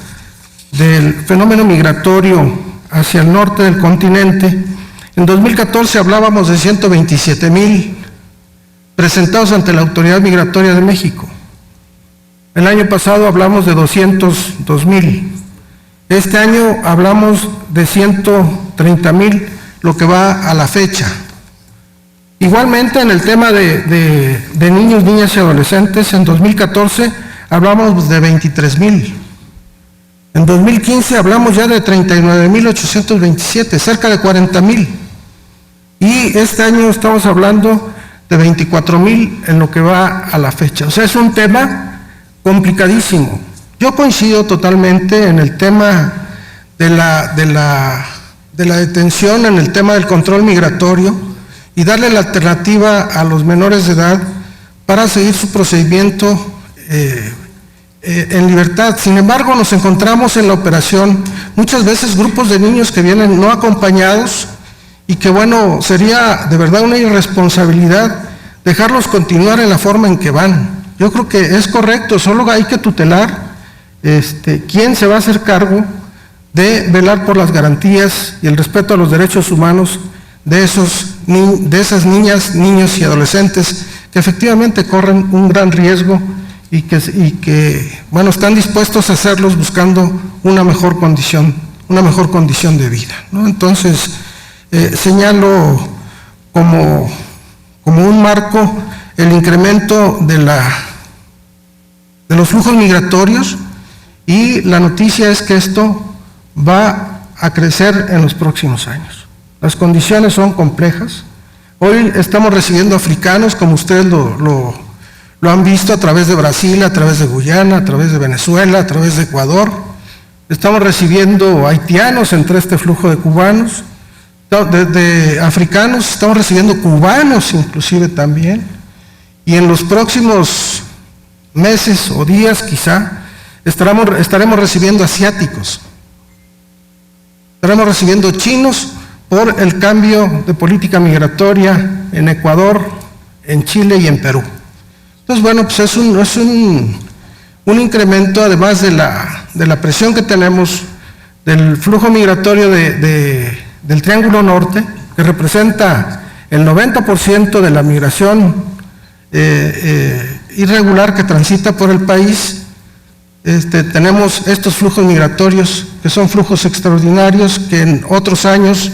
del fenómeno migratorio hacia el norte del continente. En 2014 hablábamos de 127,000 presentados ante la Autoridad Migratoria de México. El año pasado hablamos de 202,000. Este año hablamos de 130,000, lo que va a la fecha. Igualmente en el tema de niños, niñas y adolescentes, en 2014 hablamos de 23,000. En 2015 hablamos ya de 39,827, cerca de 40,000. Y este año estamos hablando de 24,000 en lo que va a la fecha. O sea, es un tema complicadísimo. Yo coincido totalmente en el tema de la detención, en el tema del control migratorio y darle la alternativa a los menores de edad para seguir su procedimiento en libertad. Sin embargo, nos encontramos en la operación muchas veces grupos de niños que vienen no acompañados y que, bueno, sería de verdad una irresponsabilidad dejarlos continuar en la forma en que van. Yo creo que es correcto, solo hay que tutelar quién se va a hacer cargo de velar por las garantías y el respeto a los derechos humanos de esas niñas, niños y adolescentes que efectivamente corren un gran riesgo y que bueno, están dispuestos a hacerlos buscando una mejor condición de vida, ¿no? Entonces, señalo como un marco el incremento de los flujos migratorios y la noticia es que esto va a crecer en los próximos años. Las condiciones son complejas. Hoy estamos recibiendo africanos, como ustedes lo han visto, a través de Brasil, a través de Guyana, a través de Venezuela, a través de Ecuador. Estamos recibiendo haitianos entre este flujo de cubanos, de africanos, estamos recibiendo cubanos inclusive también. Y en los próximos meses o días quizá estaremos recibiendo asiáticos. Estaremos recibiendo chinos por el cambio de política migratoria en Ecuador, en Chile y en Perú. Entonces, bueno, pues es un incremento, además de la presión que tenemos del flujo migratorio del Triángulo Norte, que representa el 90% de la migración irregular que transita por el país. Tenemos estos flujos migratorios que son flujos extraordinarios que en otros años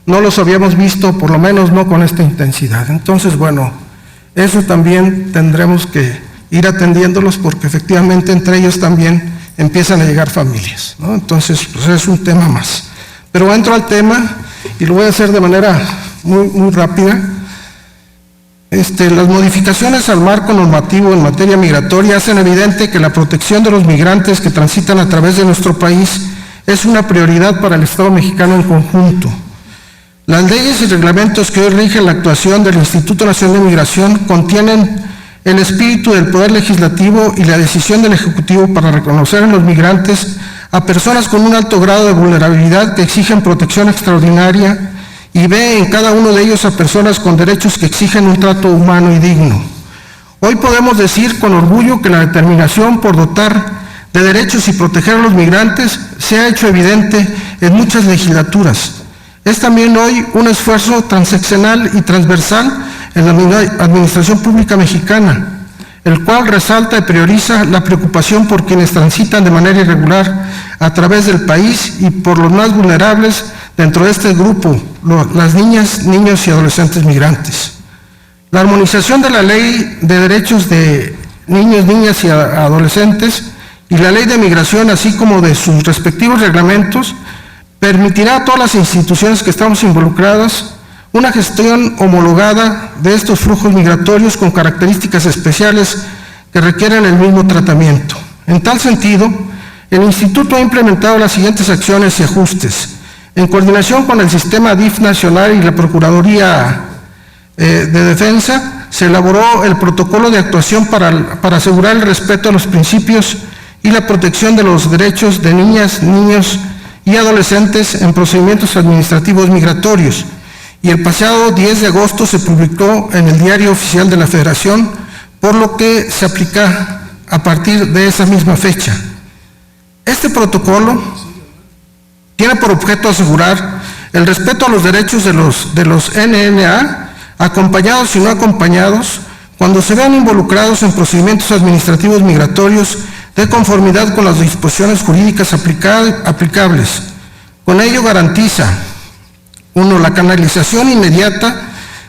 no los habíamos visto, por lo menos no con esta intensidad. Entonces, bueno, eso también tendremos que ir atendiéndolos porque efectivamente entre ellos también empiezan a llegar familias, ¿no? Entonces, pues es un tema más. Pero entro al tema y lo voy a hacer de manera muy rápida. Las modificaciones al marco normativo en materia migratoria hacen evidente que la protección de los migrantes que transitan a través de nuestro país es una prioridad para el Estado mexicano en conjunto. Las leyes y reglamentos que hoy rigen la actuación del Instituto Nacional de Migración contienen el espíritu del Poder Legislativo y la decisión del Ejecutivo para reconocer en los migrantes a personas con un alto grado de vulnerabilidad que exigen protección extraordinaria y ve en cada uno de ellos a personas con derechos que exigen un trato humano y digno. Hoy podemos decir con orgullo que la determinación por dotar de derechos y proteger a los migrantes se ha hecho evidente en muchas legislaturas. Es también hoy un esfuerzo transeccional y transversal en la Administración Pública Mexicana, el cual resalta y prioriza la preocupación por quienes transitan de manera irregular a través del país y por los más vulnerables dentro de este grupo, las niñas, niños y adolescentes migrantes. La armonización de la Ley de Derechos de Niños, Niñas y Adolescentes y la Ley de Migración, así como de sus respectivos reglamentos, permitirá a todas las instituciones que estamos involucradas una gestión homologada de estos flujos migratorios con características especiales que requieren el mismo tratamiento. En tal sentido, el Instituto ha implementado las siguientes acciones y ajustes. En coordinación con el sistema DIF nacional y la Procuraduría de Defensa, se elaboró el protocolo de actuación para asegurar el respeto a los principios y la protección de los derechos de niñas, niños y adolescentes en procedimientos administrativos migratorios, y el pasado 10 de agosto se publicó en el Diario Oficial de la Federación, por lo que se aplica a partir de esa misma fecha. Este protocolo tiene por objeto asegurar el respeto a los derechos de los NNA, acompañados y no acompañados, cuando se vean involucrados en procedimientos administrativos migratorios de conformidad con las disposiciones jurídicas aplicables. Con ello garantiza, 1, la canalización inmediata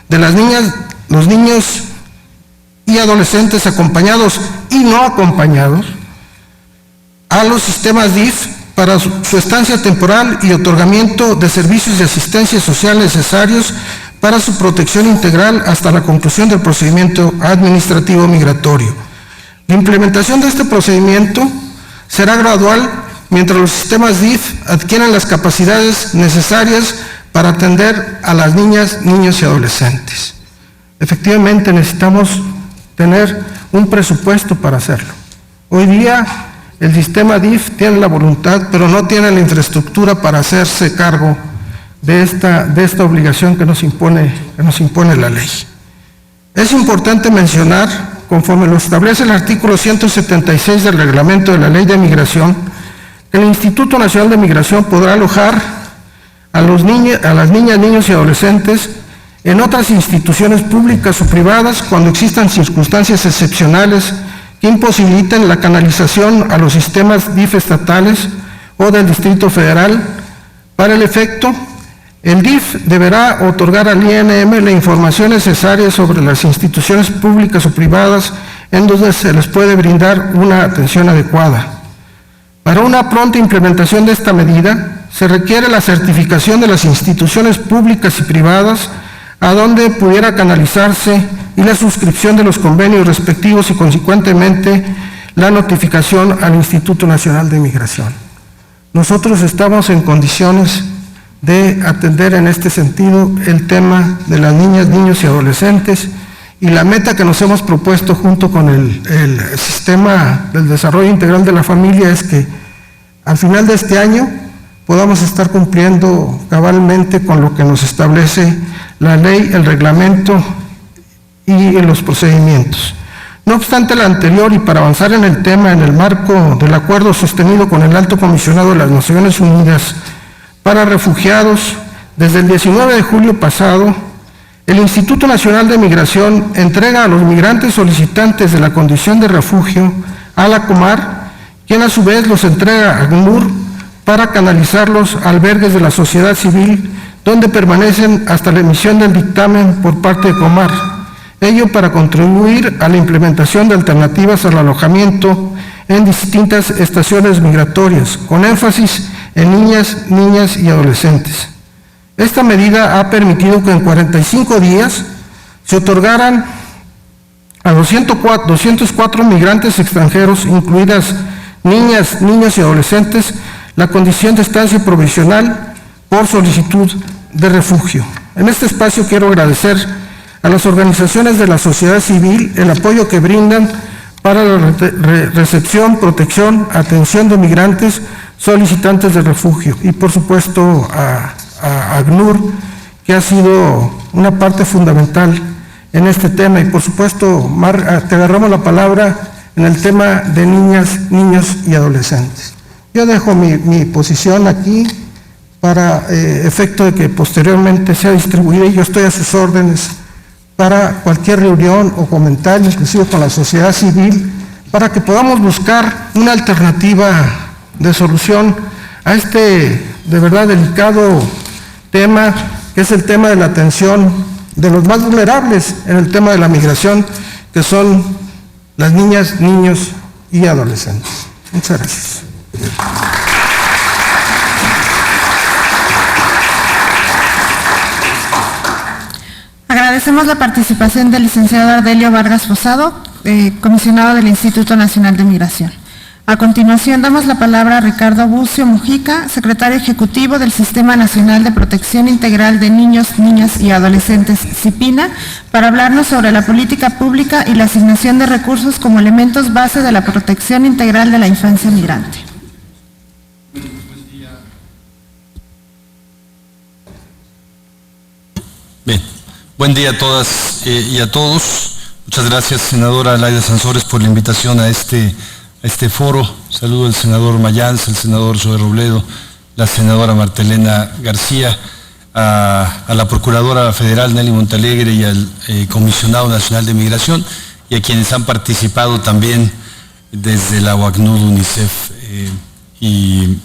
de las niñas, los niños y adolescentes acompañados y no acompañados a los sistemas DIF para su estancia temporal y otorgamiento de servicios de asistencia social necesarios para su protección integral hasta la conclusión del procedimiento administrativo migratorio. La implementación de este procedimiento será gradual mientras los sistemas DIF adquieran las capacidades necesarias para atender a las niñas, niños y adolescentes. Efectivamente necesitamos tener un presupuesto para hacerlo. Hoy día el sistema DIF tiene la voluntad, pero no tiene la infraestructura para hacerse cargo de esta obligación que nos impone la ley. Es importante mencionar, conforme lo establece el artículo 176 del reglamento de la Ley de Migración, que el Instituto Nacional de Migración podrá alojar a las niñas, niños y adolescentes en otras instituciones públicas o privadas cuando existan circunstancias excepcionales que imposibiliten la canalización a los sistemas DIF estatales o del Distrito Federal. Para el efecto, el DIF deberá otorgar al INM la información necesaria sobre las instituciones públicas o privadas en donde se les puede brindar una atención adecuada. Para una pronta implementación de esta medida, se requiere la certificación de las instituciones públicas y privadas a donde pudiera canalizarse y la suscripción de los convenios respectivos y consecuentemente la notificación al Instituto Nacional de Migración. Nosotros estamos en condiciones de atender en este sentido el tema de las niñas, niños y adolescentes, y la meta que nos hemos propuesto junto con el Sistema del Desarrollo Integral de la Familia es que al final de este año podamos estar cumpliendo cabalmente con lo que nos establece la ley, el reglamento y los procedimientos. No obstante lo anterior, y para avanzar en el tema en el marco del acuerdo sostenido con el Alto Comisionado de las Naciones Unidas para Refugiados, desde el 19 de julio pasado, el Instituto Nacional de Migración entrega a los migrantes solicitantes de la condición de refugio a la Comar, quien a su vez los entrega a ACNUR para canalizarlos a albergues de la sociedad civil, donde permanecen hasta la emisión del dictamen por parte de Comar. Ello para contribuir a la implementación de alternativas al alojamiento en distintas estaciones migratorias, con énfasis en niñas y adolescentes. Esta medida ha permitido que en 45 días se otorgaran a 204 migrantes extranjeros, incluidas niñas, niños y adolescentes, la condición de estancia provisional por solicitud de refugio. En este espacio quiero agradecer a las organizaciones de la sociedad civil el apoyo que brindan para la recepción, protección, atención de migrantes solicitantes de refugio y por supuesto a ACNUR, que ha sido una parte fundamental en este tema, y por supuesto, te agarramos la palabra en el tema de niñas, niños y adolescentes. Yo dejo mi posición aquí para efecto de que posteriormente sea distribuida, y yo estoy a sus órdenes para cualquier reunión o comentario, inclusive con la sociedad civil, para que podamos buscar una alternativa de solución a este de verdad delicado tema, que es el tema de la atención de los más vulnerables en el tema de la migración, que son las niñas, niños y adolescentes. Muchas gracias. Agradecemos la participación del licenciado Ardelio Vargas Posado, comisionado del Instituto Nacional de Migración. A continuación damos la palabra a Ricardo Bucio Mujica, secretario ejecutivo del Sistema Nacional de Protección Integral de Niños, Niñas y Adolescentes, CIPINA, para hablarnos sobre la política pública y la asignación de recursos como elementos base de la protección integral de la infancia migrante. Bien, buen día a todas y a todos. Muchas gracias, senadora Laida Sansores, por la invitación a este foro. Saludo al senador Mayans, al senador Zoé Robledo, la senadora Martelena García, a la procuradora federal Nelly Montalegre y al comisionado nacional de migración, y a quienes han participado también desde la UACNUR, UNICEF y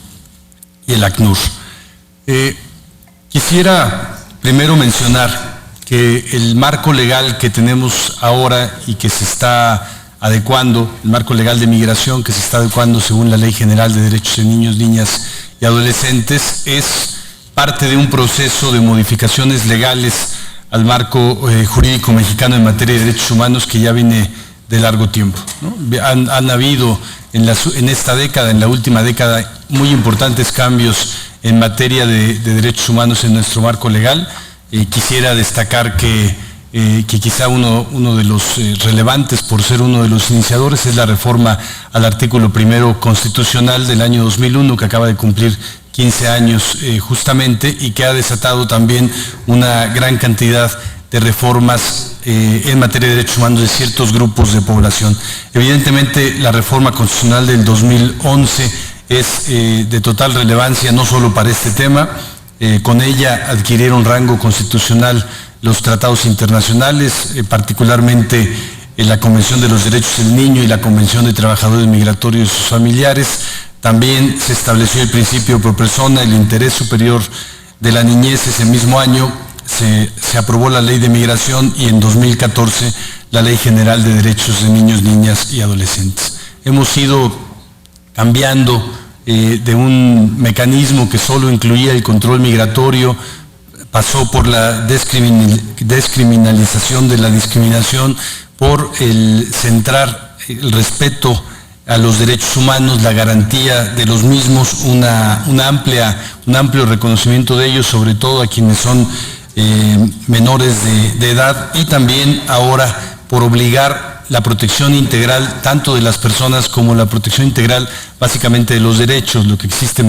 el ACNUR. Quisiera primero mencionar que el marco legal que tenemos ahora y que se está adecuando, el marco legal de migración que se está adecuando según la Ley General de Derechos de Niños, Niñas y Adolescentes, es parte de un proceso de modificaciones legales al marco jurídico mexicano en materia de derechos humanos que ya viene de largo tiempo, ¿no? Han habido en esta década, en la última década, muy importantes cambios en materia de derechos humanos en nuestro marco legal. Quisiera destacar que quizá uno de los relevantes por ser uno de los iniciadores es la reforma al artículo 1 constitucional del año 2001, que acaba de cumplir 15 años justamente, y que ha desatado también una gran cantidad de reformas en materia de derechos humanos de ciertos grupos de población. Evidentemente, la reforma constitucional del 2011 es de total relevancia no solo para este tema. Con ella adquirieron rango constitucional los tratados internacionales, particularmente la Convención de los Derechos del Niño y la Convención de Trabajadores Migratorios y sus familiares. También se estableció el principio pro persona, el interés superior de la niñez. Ese mismo año se aprobó la Ley de Migración y en 2014 la Ley General de Derechos de Niños, Niñas y Adolescentes. Hemos ido cambiando de un mecanismo que solo incluía el control migratorio, pasó por la descriminalización de la discriminación, por el centrar el respeto a los derechos humanos, la garantía de los mismos, un amplio reconocimiento de ellos, sobre todo a quienes son menores de edad, y también ahora por obligar la protección integral tanto de las personas como la protección integral básicamente de los derechos, lo que exige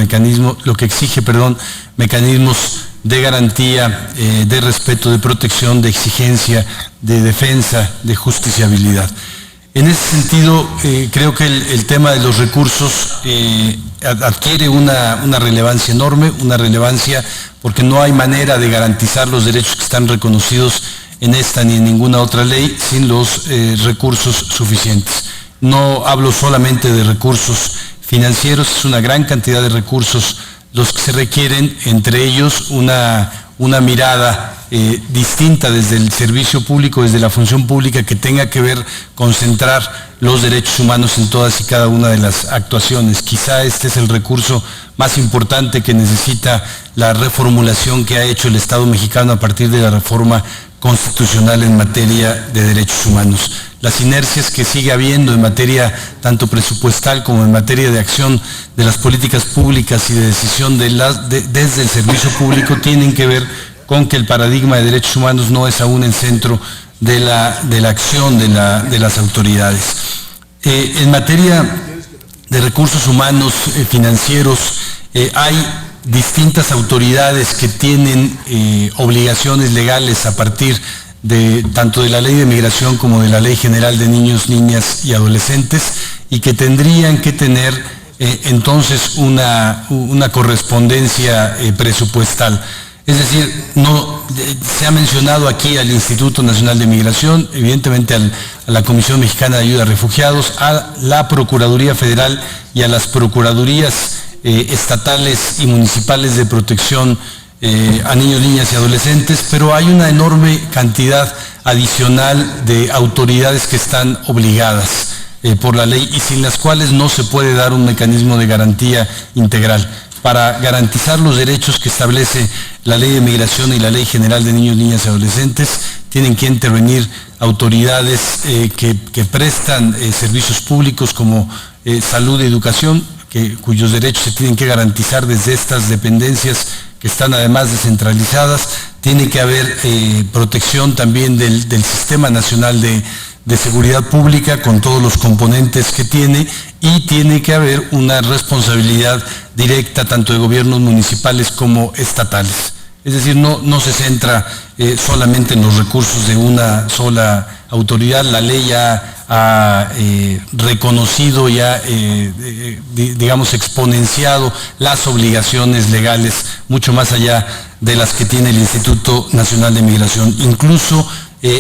mecanismos de garantía, de respeto, de protección, de exigencia, de defensa, de justiciabilidad. En ese sentido, creo que el tema de los recursos adquiere una relevancia enorme, una relevancia porque no hay manera de garantizar los derechos que están reconocidos en esta ni en ninguna otra ley sin los recursos suficientes. No hablo solamente de recursos financieros, es una gran cantidad de recursos los que se requieren, entre ellos una una mirada distinta desde el servicio público, desde la función pública, que tenga que ver con centrar los derechos humanos en todas y cada una de las actuaciones. Quizá este es el recurso más importante que necesita la reformulación que ha hecho el Estado mexicano a partir de la reforma constitucional en materia de derechos humanos. Las inercias que sigue habiendo en materia tanto presupuestal como en materia de acción de las políticas públicas y de decisión desde el servicio público tienen que ver con que el paradigma de derechos humanos no es aún el centro de la acción de las autoridades. En materia de recursos humanos financieros, hay distintas autoridades que tienen obligaciones legales a partir de tanto de la Ley de Migración como de la Ley General de Niños, Niñas y Adolescentes, y que tendrían que tener entonces una correspondencia presupuestal. Es decir, se ha mencionado aquí al Instituto Nacional de Migración, evidentemente a la Comisión Mexicana de Ayuda a Refugiados, a la Procuraduría Federal y a las Procuradurías estatales y municipales de protección a niños, niñas y adolescentes, pero hay una enorme cantidad adicional de autoridades que están obligadas por la ley y sin las cuales no se puede dar un mecanismo de garantía integral. Para garantizar los derechos que establece la Ley de Migración y la Ley General de Niños, Niñas y Adolescentes, tienen que intervenir autoridades que prestan servicios públicos como salud y educación, cuyos derechos se tienen que garantizar desde estas dependencias que están además descentralizadas. Tiene que haber protección también del Sistema Nacional de Seguridad Pública con todos los componentes que tiene, y tiene que haber una responsabilidad directa tanto de gobiernos municipales como estatales. Es decir, no se centra solamente en los recursos de una sola autoridad. La ley ya ha reconocido, ya digamos exponenciado las obligaciones legales mucho más allá de las que tiene el Instituto Nacional de Migración. Incluso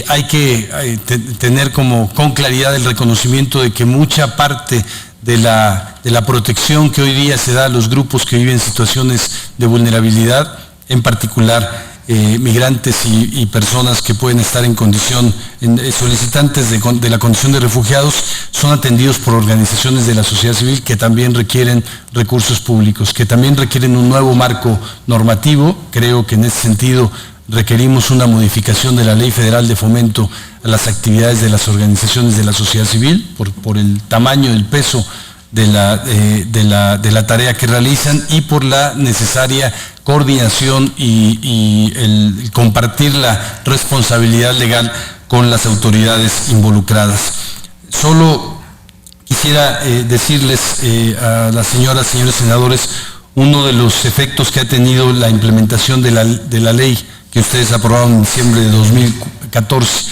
hay que tener con claridad el reconocimiento de que mucha parte de la protección que hoy día se da a los grupos que viven situaciones de vulnerabilidad, en particular migrantes y personas que pueden estar en condición, solicitantes de la condición de refugiados, son atendidos por organizaciones de la sociedad civil que también requieren recursos públicos, que también requieren un nuevo marco normativo. Creo que en ese sentido requerimos una modificación de la Ley Federal de Fomento a las actividades de las organizaciones de la sociedad civil por el tamaño, el peso de la tarea que realizan y por la necesaria coordinación y el compartir la responsabilidad legal con las autoridades involucradas. Solo quisiera decirles a las señoras y señores senadores uno de los efectos que ha tenido la implementación de la ley que ustedes aprobaron en diciembre de 2014.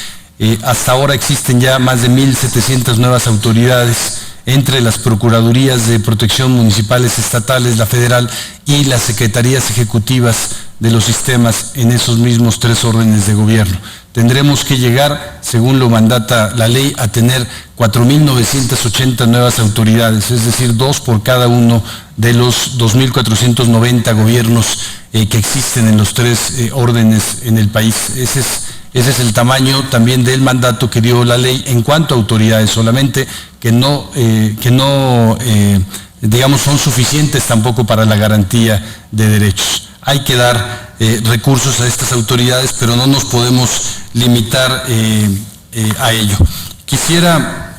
Hasta ahora existen ya más de 1,700 nuevas autoridades entre las Procuradurías de Protección municipales, estatales, la federal y las secretarías ejecutivas de los sistemas en esos mismos 3 órdenes de gobierno. Tendremos que llegar, según lo mandata la ley, a tener 4,980 nuevas autoridades, es decir, 2 por cada uno de los 2,490 gobiernos que existen en los 3 órdenes en el país. Ese es el tamaño también del mandato que dio la ley en cuanto a autoridades, solamente que no digamos, son suficientes tampoco para la garantía de derechos. Hay que dar recursos a estas autoridades, pero no nos podemos limitar a ello. Quisiera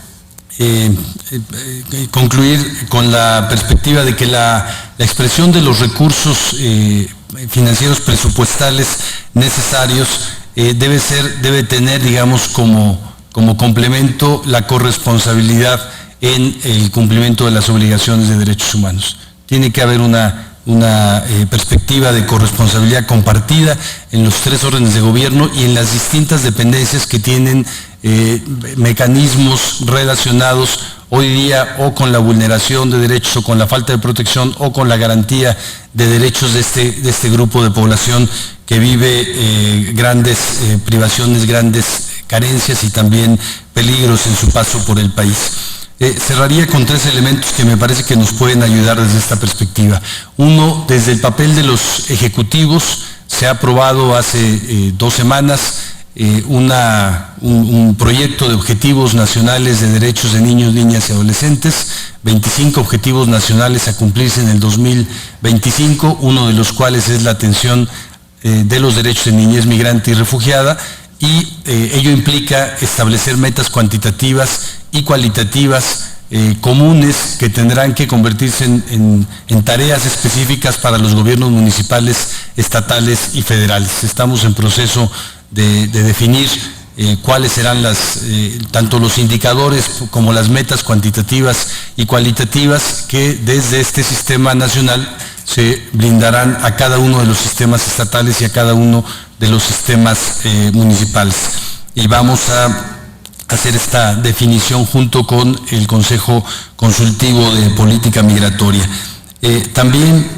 concluir con la perspectiva de que la expresión de los recursos financieros presupuestales necesarios debe tener, digamos, como complemento la corresponsabilidad en el cumplimiento de las obligaciones de derechos humanos. Tiene que haber una perspectiva de corresponsabilidad compartida en los 3 órdenes de gobierno y en las distintas dependencias que tienen mecanismos relacionados hoy día o con la vulneración de derechos o con la falta de protección o con la garantía de derechos de este grupo de población que vive grandes privaciones, grandes carencias y también peligros en su paso por el país. Cerraría con 3 elementos que me parece que nos pueden ayudar desde esta perspectiva. Uno, desde el papel de los ejecutivos, Se ha aprobado hace 2 semanas un proyecto de objetivos nacionales de derechos de niños, niñas y adolescentes, 25 objetivos nacionales a cumplirse en el 2025, uno de los cuales es la atención de los derechos de niñez migrante y refugiada, y ello implica establecer metas cuantitativas y cualitativas comunes que tendrán que convertirse en tareas específicas para los gobiernos municipales, estatales y federales. Estamos en proceso de definir cuáles serán tanto los indicadores como las metas cuantitativas y cualitativas que desde este sistema nacional se brindarán a cada uno de los sistemas estatales y a cada uno de los sistemas municipales. Y vamos a hacer esta definición junto con el Consejo Consultivo de Política Migratoria. También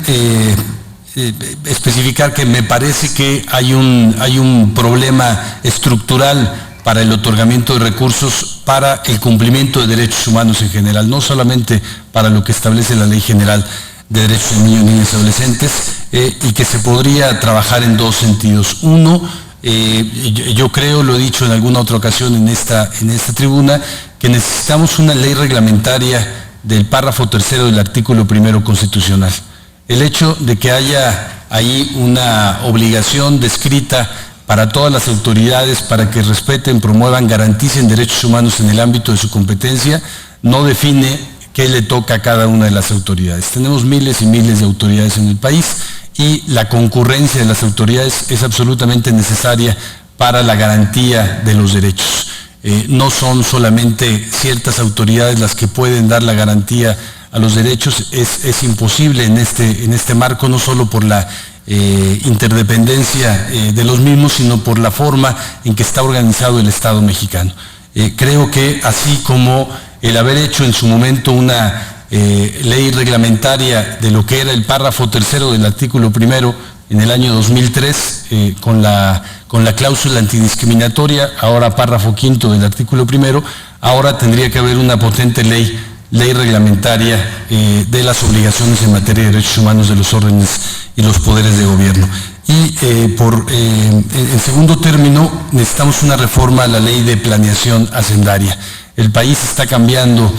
especificar que me parece que hay un problema estructural para el otorgamiento de recursos para el cumplimiento de derechos humanos en general, no solamente para lo que establece la Ley General de Derechos de Niños, Niñas y Adolescentes, y que se podría trabajar en 2 sentidos. Uno, yo creo, lo he dicho en alguna otra ocasión en esta tribuna, que necesitamos una ley reglamentaria del párrafo 3º del artículo 1 constitucional. El hecho de que haya ahí una obligación descrita para todas las autoridades para que respeten, promuevan, garanticen derechos humanos en el ámbito de su competencia, no define qué le toca a cada una de las autoridades. Tenemos miles y miles de autoridades en el país y la concurrencia de las autoridades es absolutamente necesaria para la garantía de los derechos. No son solamente ciertas autoridades las que pueden dar la garantía a los derechos, es imposible en este marco, no solo por la interdependencia de los mismos, sino por la forma en que está organizado el Estado mexicano. Creo que así como el haber hecho en su momento una ley reglamentaria de lo que era el párrafo 3º del artículo 1 en el año 2003, con la cláusula antidiscriminatoria, ahora párrafo 5º del artículo 1, ahora tendría que haber una potente ley reglamentaria de las obligaciones en materia de derechos humanos de los órdenes y los poderes de gobierno. Y en segundo término, necesitamos una reforma a la ley de planeación hacendaria. El país está cambiando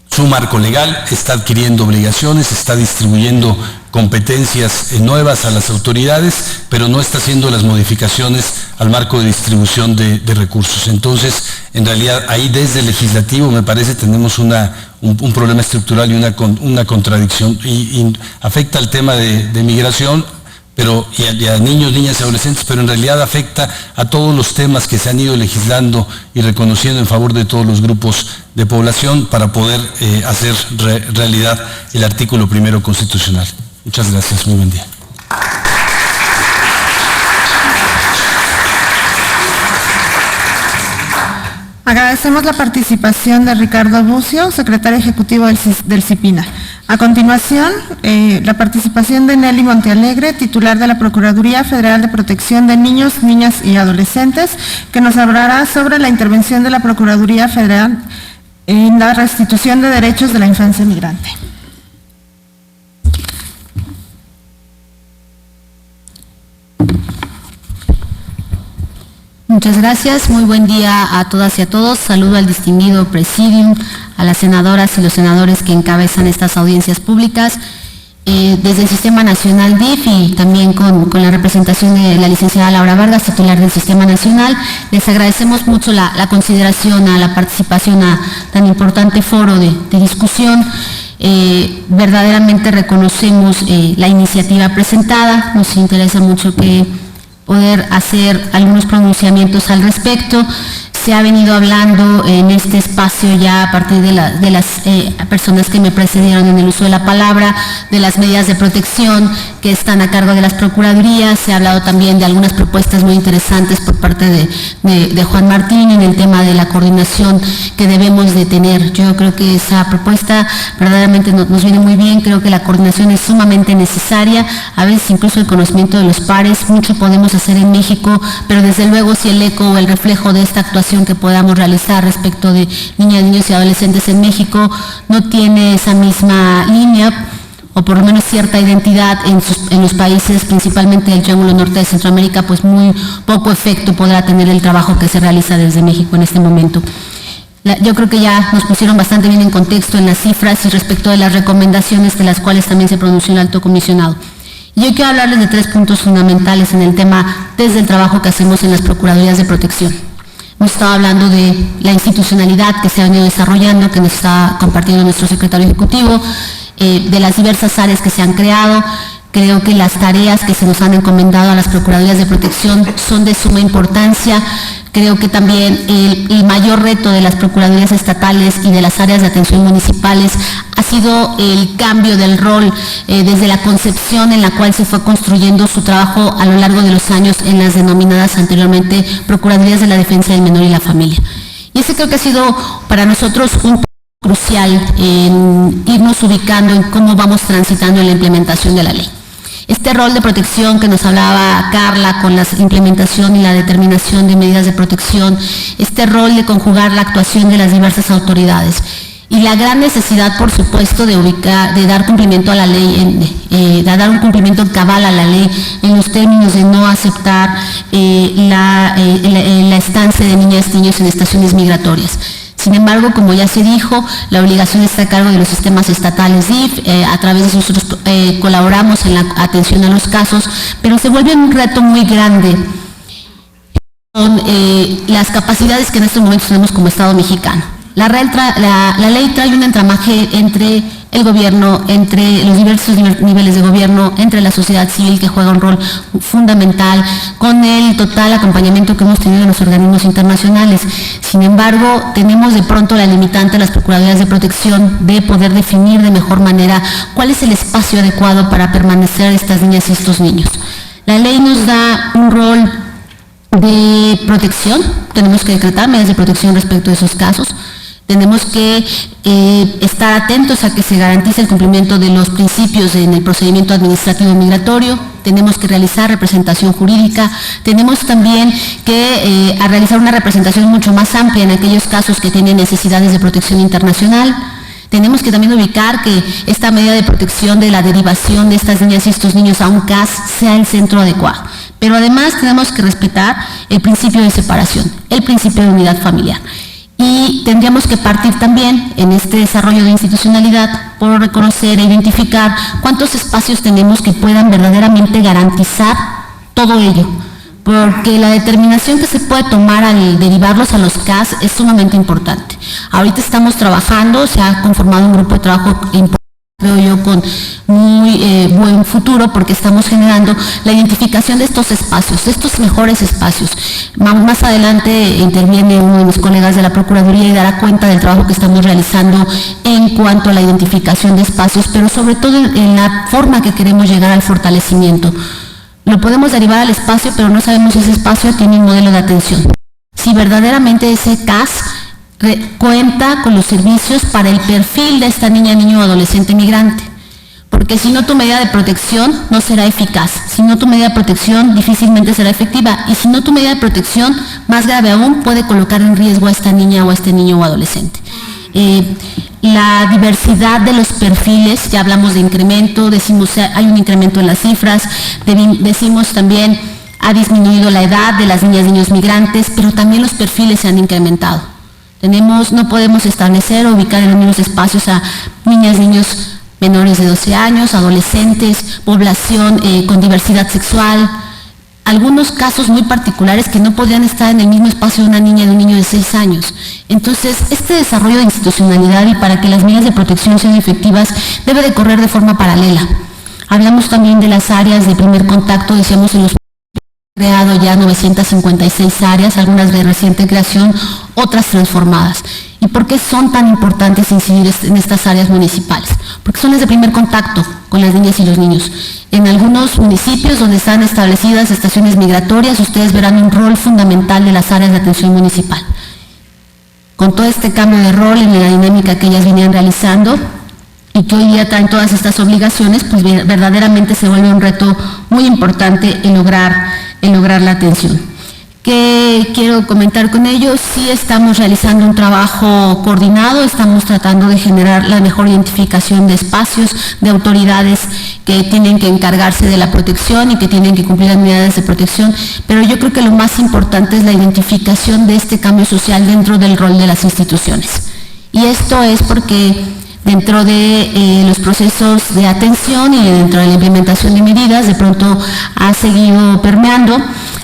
su marco legal, está adquiriendo obligaciones, está distribuyendo competencias nuevas a las autoridades, pero no está haciendo las modificaciones al marco de distribución de recursos. Entonces, en realidad, ahí desde el legislativo, me parece, tenemos un problema estructural y una contradicción, y afecta al tema de migración, pero y a niños, niñas y adolescentes, pero en realidad afecta a todos los temas que se han ido legislando y reconociendo en favor de todos los grupos de población para poder hacer realidad el artículo 1 constitucional. Muchas gracias, muy buen día. Agradecemos la participación de Ricardo Bucio, secretario ejecutivo del CIPINA. A continuación, la participación de Nelly Montealegre, titular de la Procuraduría Federal de Protección de Niños, Niñas y Adolescentes, que nos hablará sobre la intervención de la Procuraduría Federal en la restitución de derechos de la infancia migrante. Muchas gracias, muy buen día a todas y a todos. Saludo al distinguido presidium, a las senadoras y los senadores que encabezan estas audiencias públicas, desde el Sistema Nacional DIF y también con la representación de la licenciada Laura Vargas, titular del Sistema Nacional. Les agradecemos mucho la consideración a la participación a tan importante foro de discusión. Verdaderamente reconocemos la iniciativa presentada, nos interesa mucho que poder hacer algunos pronunciamientos al respecto. Se ha venido hablando en este espacio ya a partir de las personas que me precedieron en el uso de la palabra, de las medidas de protección que están a cargo de las procuradurías. Se ha hablado también de algunas propuestas muy interesantes por parte de Juan Martín en el tema de la coordinación que debemos de tener. Yo creo que esa propuesta verdaderamente nos viene muy bien. Creo que la coordinación es sumamente necesaria, a veces incluso el conocimiento de los pares. Mucho podemos hacer en México, pero desde luego si el eco o el reflejo de esta actuación que podamos realizar respecto de niñas, niños y adolescentes en México no tiene esa misma línea o por lo menos cierta identidad en los países, principalmente del Triángulo Norte de Centroamérica, pues muy poco efecto podrá tener el trabajo que se realiza desde México en este momento. Yo creo que ya nos pusieron bastante bien en contexto en las cifras y respecto de las recomendaciones de las cuales también se pronunció el alto comisionado. Y yo quiero hablarles de 3 puntos fundamentales en el tema desde el trabajo que hacemos en las Procuradurías de Protección. Hemos estado hablando de la institucionalidad que se ha venido desarrollando, que nos está compartiendo nuestro secretario ejecutivo, de las diversas áreas que se han creado. Creo que las tareas que se nos han encomendado a las Procuradurías de Protección son de suma importancia. Creo que también el mayor reto de las Procuradurías estatales y de las áreas de atención municipales ha sido el cambio del rol desde la concepción en la cual se fue construyendo su trabajo a lo largo de los años en las denominadas anteriormente Procuradurías de la Defensa del Menor y la Familia. Y ese creo que ha sido para nosotros un punto crucial en irnos ubicando en cómo vamos transitando en la implementación de la ley. Este rol de protección que nos hablaba Carla con la implementación y la determinación de medidas de protección, este rol de conjugar la actuación de las diversas autoridades y la gran necesidad, por supuesto, de dar cumplimiento a la ley, de dar un cumplimiento cabal a la ley en los términos de no aceptar la estancia de niñas y niños en estaciones migratorias. Sin embargo, como ya se dijo, la obligación está a cargo de los sistemas estatales DIF, a través de nosotros colaboramos en la atención a los casos, pero se vuelve un reto muy grande con las capacidades que en estos momentos tenemos como Estado mexicano. La ley trae un entramaje entre el gobierno, entre los diversos niveles de gobierno, entre la sociedad civil que juega un rol fundamental, con el total acompañamiento que hemos tenido en los organismos internacionales. Sin embargo, tenemos de pronto la limitante de las Procuradurías de Protección de poder definir de mejor manera cuál es el espacio adecuado para permanecer estas niñas y estos niños. La ley nos da un rol de protección, tenemos que decretar medidas de protección respecto de esos casos. Tenemos que estar atentos a que se garantice el cumplimiento de los principios en el procedimiento administrativo migratorio, tenemos que realizar representación jurídica, tenemos también que realizar una representación mucho más amplia en aquellos casos que tienen necesidades de protección internacional. Tenemos que también ubicar que esta medida de protección de la derivación de estas niñas y estos niños a un CAS sea el centro adecuado. Pero además tenemos que respetar el principio de separación, el principio de unidad familiar. Y tendríamos que partir también en este desarrollo de institucionalidad por reconocer e identificar cuántos espacios tenemos que puedan verdaderamente garantizar todo ello, porque la determinación que se puede tomar al derivarlos a los CAS es sumamente importante. Ahorita estamos trabajando, se ha conformado un grupo de trabajo importante, creo yo, con muy buen futuro, porque estamos generando la identificación de estos espacios, de estos mejores espacios. Más adelante interviene uno de mis colegas de la Procuraduría y dará cuenta del trabajo que estamos realizando en cuanto a la identificación de espacios, pero sobre todo en la forma que queremos llegar al fortalecimiento. Lo podemos derivar al espacio, pero no sabemos si ese espacio tiene un modelo de atención. Si verdaderamente ese CAS cuenta con los servicios para el perfil de esta niña, niño o adolescente migrante. Porque si no, tu medida de protección no será eficaz. Si no, tu medida de protección difícilmente será efectiva. Y si no, tu medida de protección, más grave aún, puede colocar en riesgo a esta niña o a este niño o adolescente. La diversidad de los perfiles, ya hablamos de incremento, decimos hay un incremento en las cifras, decimos también ha disminuido la edad de las niñas y niños migrantes, pero también los perfiles se han incrementado. No podemos establecer o ubicar en los mismos espacios a niñas y niños menores de 12 años, adolescentes, población con diversidad sexual, algunos casos muy particulares que no podrían estar en el mismo espacio de una niña y de un niño de 6 años. Entonces, este desarrollo de institucionalidad y para que las medidas de protección sean efectivas debe de correr de forma paralela. Hablamos también de las áreas de primer contacto, decíamos en los creado ya 956 áreas, algunas de reciente creación, otras transformadas. ¿Y por qué son tan importantes incidir en estas áreas municipales? Porque son las de primer contacto con las niñas y los niños. En algunos municipios donde están establecidas estaciones migratorias, ustedes verán un rol fundamental de las áreas de atención municipal. Con todo este cambio de rol en la dinámica que ellas venían realizando, y que hoy día traen todas estas obligaciones, pues verdaderamente se vuelve un reto muy importante en lograr la atención. ¿Qué quiero comentar con ellos? Sí estamos realizando un trabajo coordinado, estamos tratando de generar la mejor identificación de espacios, de autoridades que tienen que encargarse de la protección y que tienen que cumplir las medidas de protección, pero yo creo que lo más importante es la identificación de este cambio social dentro del rol de las instituciones. Y esto es porque dentro de los procesos de atención y dentro de la implementación de medidas, de pronto ha seguido permeando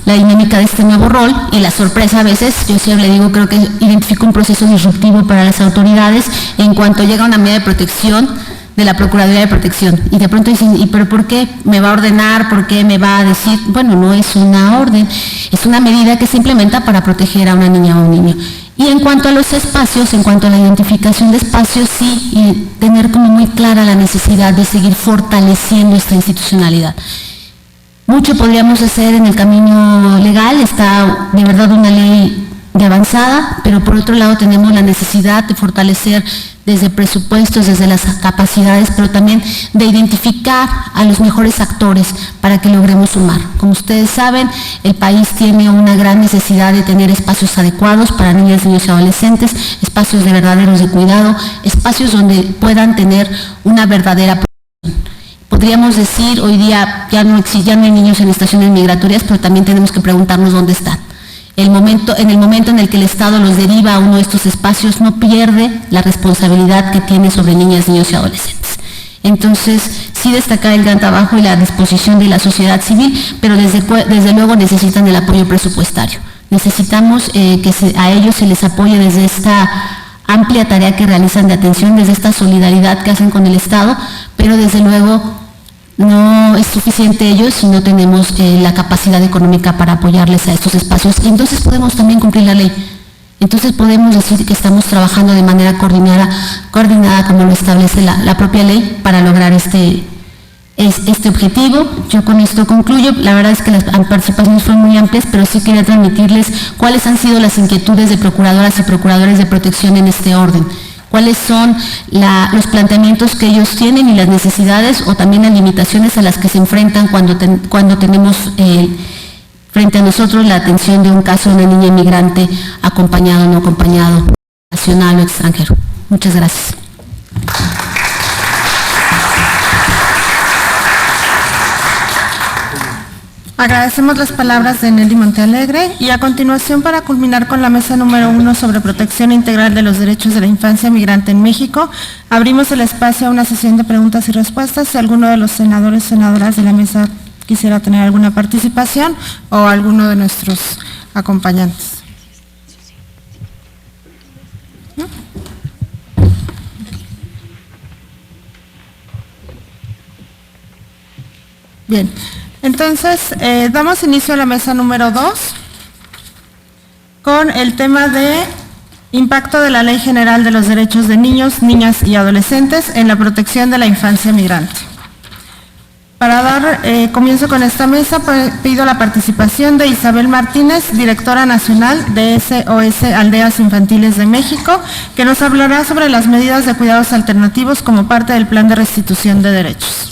la dinámica de este nuevo rol y la sorpresa a veces, yo siempre le digo, creo que identifico un proceso disruptivo para las autoridades en cuanto llega una medida de protección de la Procuraduría de Protección y de pronto dicen, ¿y pero por qué me va a ordenar? ¿Por qué me va a decir? Bueno, no es una orden, es una medida que se implementa para proteger a una niña o un niño. Y en cuanto a los espacios, en cuanto a la identificación de espacios, sí, y tener como muy clara la necesidad de seguir fortaleciendo esta institucionalidad. Mucho podríamos hacer en el camino legal, está de verdad una ley de avanzada, pero por otro lado tenemos la necesidad de fortalecer desde presupuestos, desde las capacidades, pero también de identificar a los mejores actores para que logremos sumar. Como ustedes saben, el país tiene una gran necesidad de tener espacios adecuados para niñas, niños y adolescentes, espacios de verdaderos de cuidado, espacios donde puedan tener una verdadera protección. Podríamos decir, hoy día ya no hay niños en estaciones migratorias, pero también tenemos que preguntarnos dónde están. En el momento en el que el Estado los deriva a uno de estos espacios, no pierde la responsabilidad que tiene sobre niñas, niños y adolescentes. Entonces, sí destacar el gran trabajo y la disposición de la sociedad civil, pero desde luego necesitan el apoyo presupuestario. Necesitamos que a ellos se les apoye desde esta amplia tarea que realizan de atención, desde esta solidaridad que hacen con el Estado, pero desde luego no es suficiente ellos si no tenemos la capacidad económica para apoyarles a estos espacios. Entonces podemos también cumplir la ley. Entonces podemos decir que estamos trabajando de manera coordinada como lo establece la propia ley para lograr este objetivo. Yo con esto concluyo. La verdad es que las participaciones fueron muy amplias, pero sí quería transmitirles cuáles han sido las inquietudes de procuradoras y procuradores de protección en este orden. Cuáles son los planteamientos que ellos tienen y las necesidades o también las limitaciones a las que se enfrentan cuando tenemos frente a nosotros la atención de un caso de una niña inmigrante acompañado o no acompañado, nacional o extranjero. Muchas gracias. Agradecemos las palabras de Nelly Montealegre y a continuación, para culminar con la mesa número 1 sobre protección integral de los derechos de la infancia migrante en México, abrimos el espacio a una sesión de preguntas y respuestas. Si alguno de los senadores o senadoras de la mesa quisiera tener alguna participación o alguno de nuestros acompañantes. ¿No? Bien. Entonces, damos inicio a la mesa número 2 con el tema de impacto de la Ley General de los Derechos de Niños, Niñas y Adolescentes en la protección de la infancia migrante. Para dar comienzo con esta mesa, pido la participación de Isabel Martínez, directora nacional de SOS Aldeas Infantiles de México, que nos hablará sobre las medidas de cuidados alternativos como parte del Plan de Restitución de Derechos.